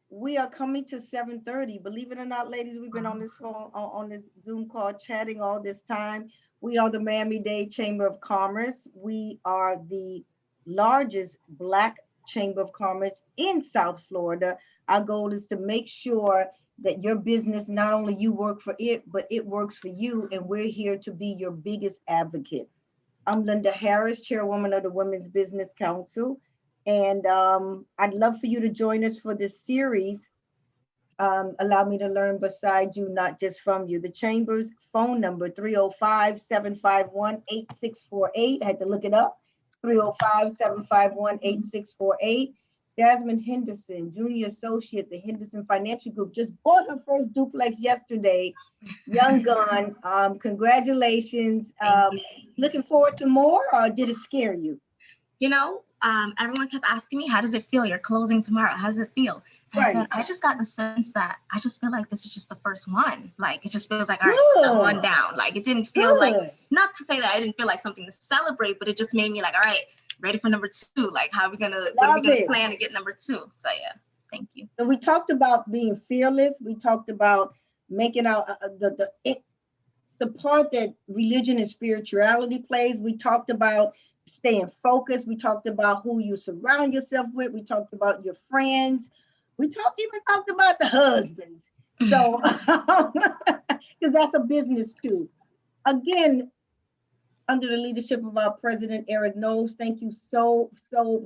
We are coming to 7:30. Believe it or not, ladies, we've been on this phone, on this Zoom call, chatting all this time. We are the Miami-Dade Chamber of Commerce. We are the largest Black Chamber of Commerce in South Florida. Our goal is to make sure that your business, not only you work for it, but it works for you. And we're here to be your biggest advocate. I'm Lynda Harris, Chairwoman of the Women's Business Council. And I'd love for you to join us for this series. Allow me to learn beside you, not just from you. The Chamber's phone number, 305-751-8648. I had to look it up, 305-751-8648. Jasmine Henderson, Junior Associate, the Henderson Financial Group, just bought her first duplex yesterday. Young gun, congratulations. Looking forward to more, or did it scare you? You know, everyone kept asking me, how does it feel? You're closing tomorrow. How does it feel? And I said, I just got the sense that I just feel like this is just the first one. Like, it just feels like, all right, I'm one down. Like, it didn't feel like, not to say that I didn't feel like something to celebrate, but it just made me like, all right, ready for number two. Like, what are we gonna plan to get number two? So yeah, thank you. So we talked about being fearless. We talked about making out the part that religion and spirituality plays. We talked about staying focused. We talked about who you surround yourself with. We talked about your friends. We even talked about the husbands. So, because that's a business too. Again, under the leadership of our president, Eric Knowles, thank you so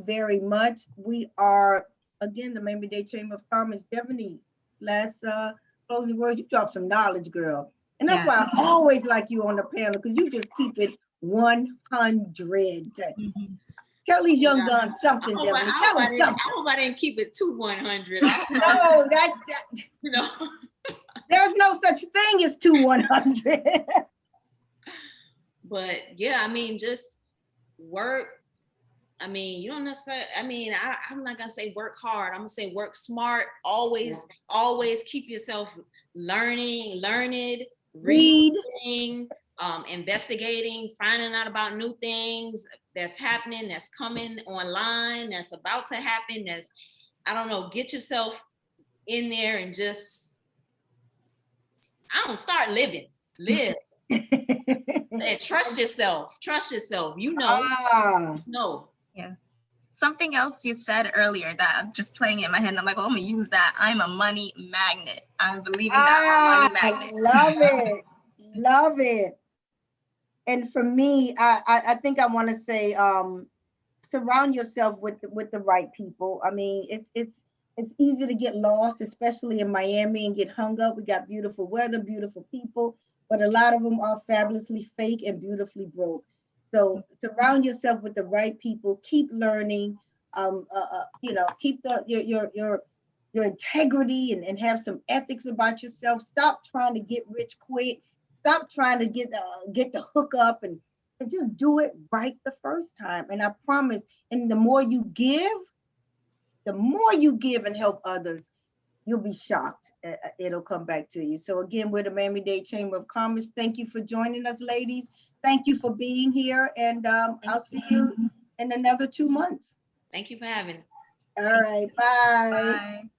very much. We are, again, the Miami-Dade Chamber of Commerce. Devaney, last closing words. You dropped some knowledge, girl. And that's why I always like you on the panel, because you just keep it 100. Tell these young guns something, Devaney. I hope I didn't keep it to 100. No, you know. There's no such thing as 100. But yeah, I mean, just work. I mean, you don't necessarily, I mean, I'm not gonna say work hard. I'm gonna say work smart. Always keep yourself learned, reading, investigating, finding out about new things that's happening, that's coming online, that's about to happen, I don't know, get yourself in there and just, start living, live. And trust yourself, you know. Yeah. Something else you said earlier that I'm just playing in my head, and I'm like, oh, I'm gonna use that. I'm a money magnet. I'm believing that I'm a money magnet. Love it. And for me, I think I want to say, surround yourself with the right people. I mean, it's It's easy to get lost, especially in Miami, and get hung up. We got beautiful weather, beautiful people, but a lot of them are fabulously fake and beautifully broke. So surround yourself with the right people. Keep learning. Keep your integrity and have some ethics about yourself. Stop trying to get rich quick. Stop trying to get the hook up and just do it right the first time. And I promise. And the more you give and help others, you'll be shocked. It'll come back to you. So again, we're the Miami-Dade Chamber of Commerce. Thank you for joining us, ladies. Thank you for being here. And I'll see you in another 2 months. Thank you for having. All right. Bye. Bye.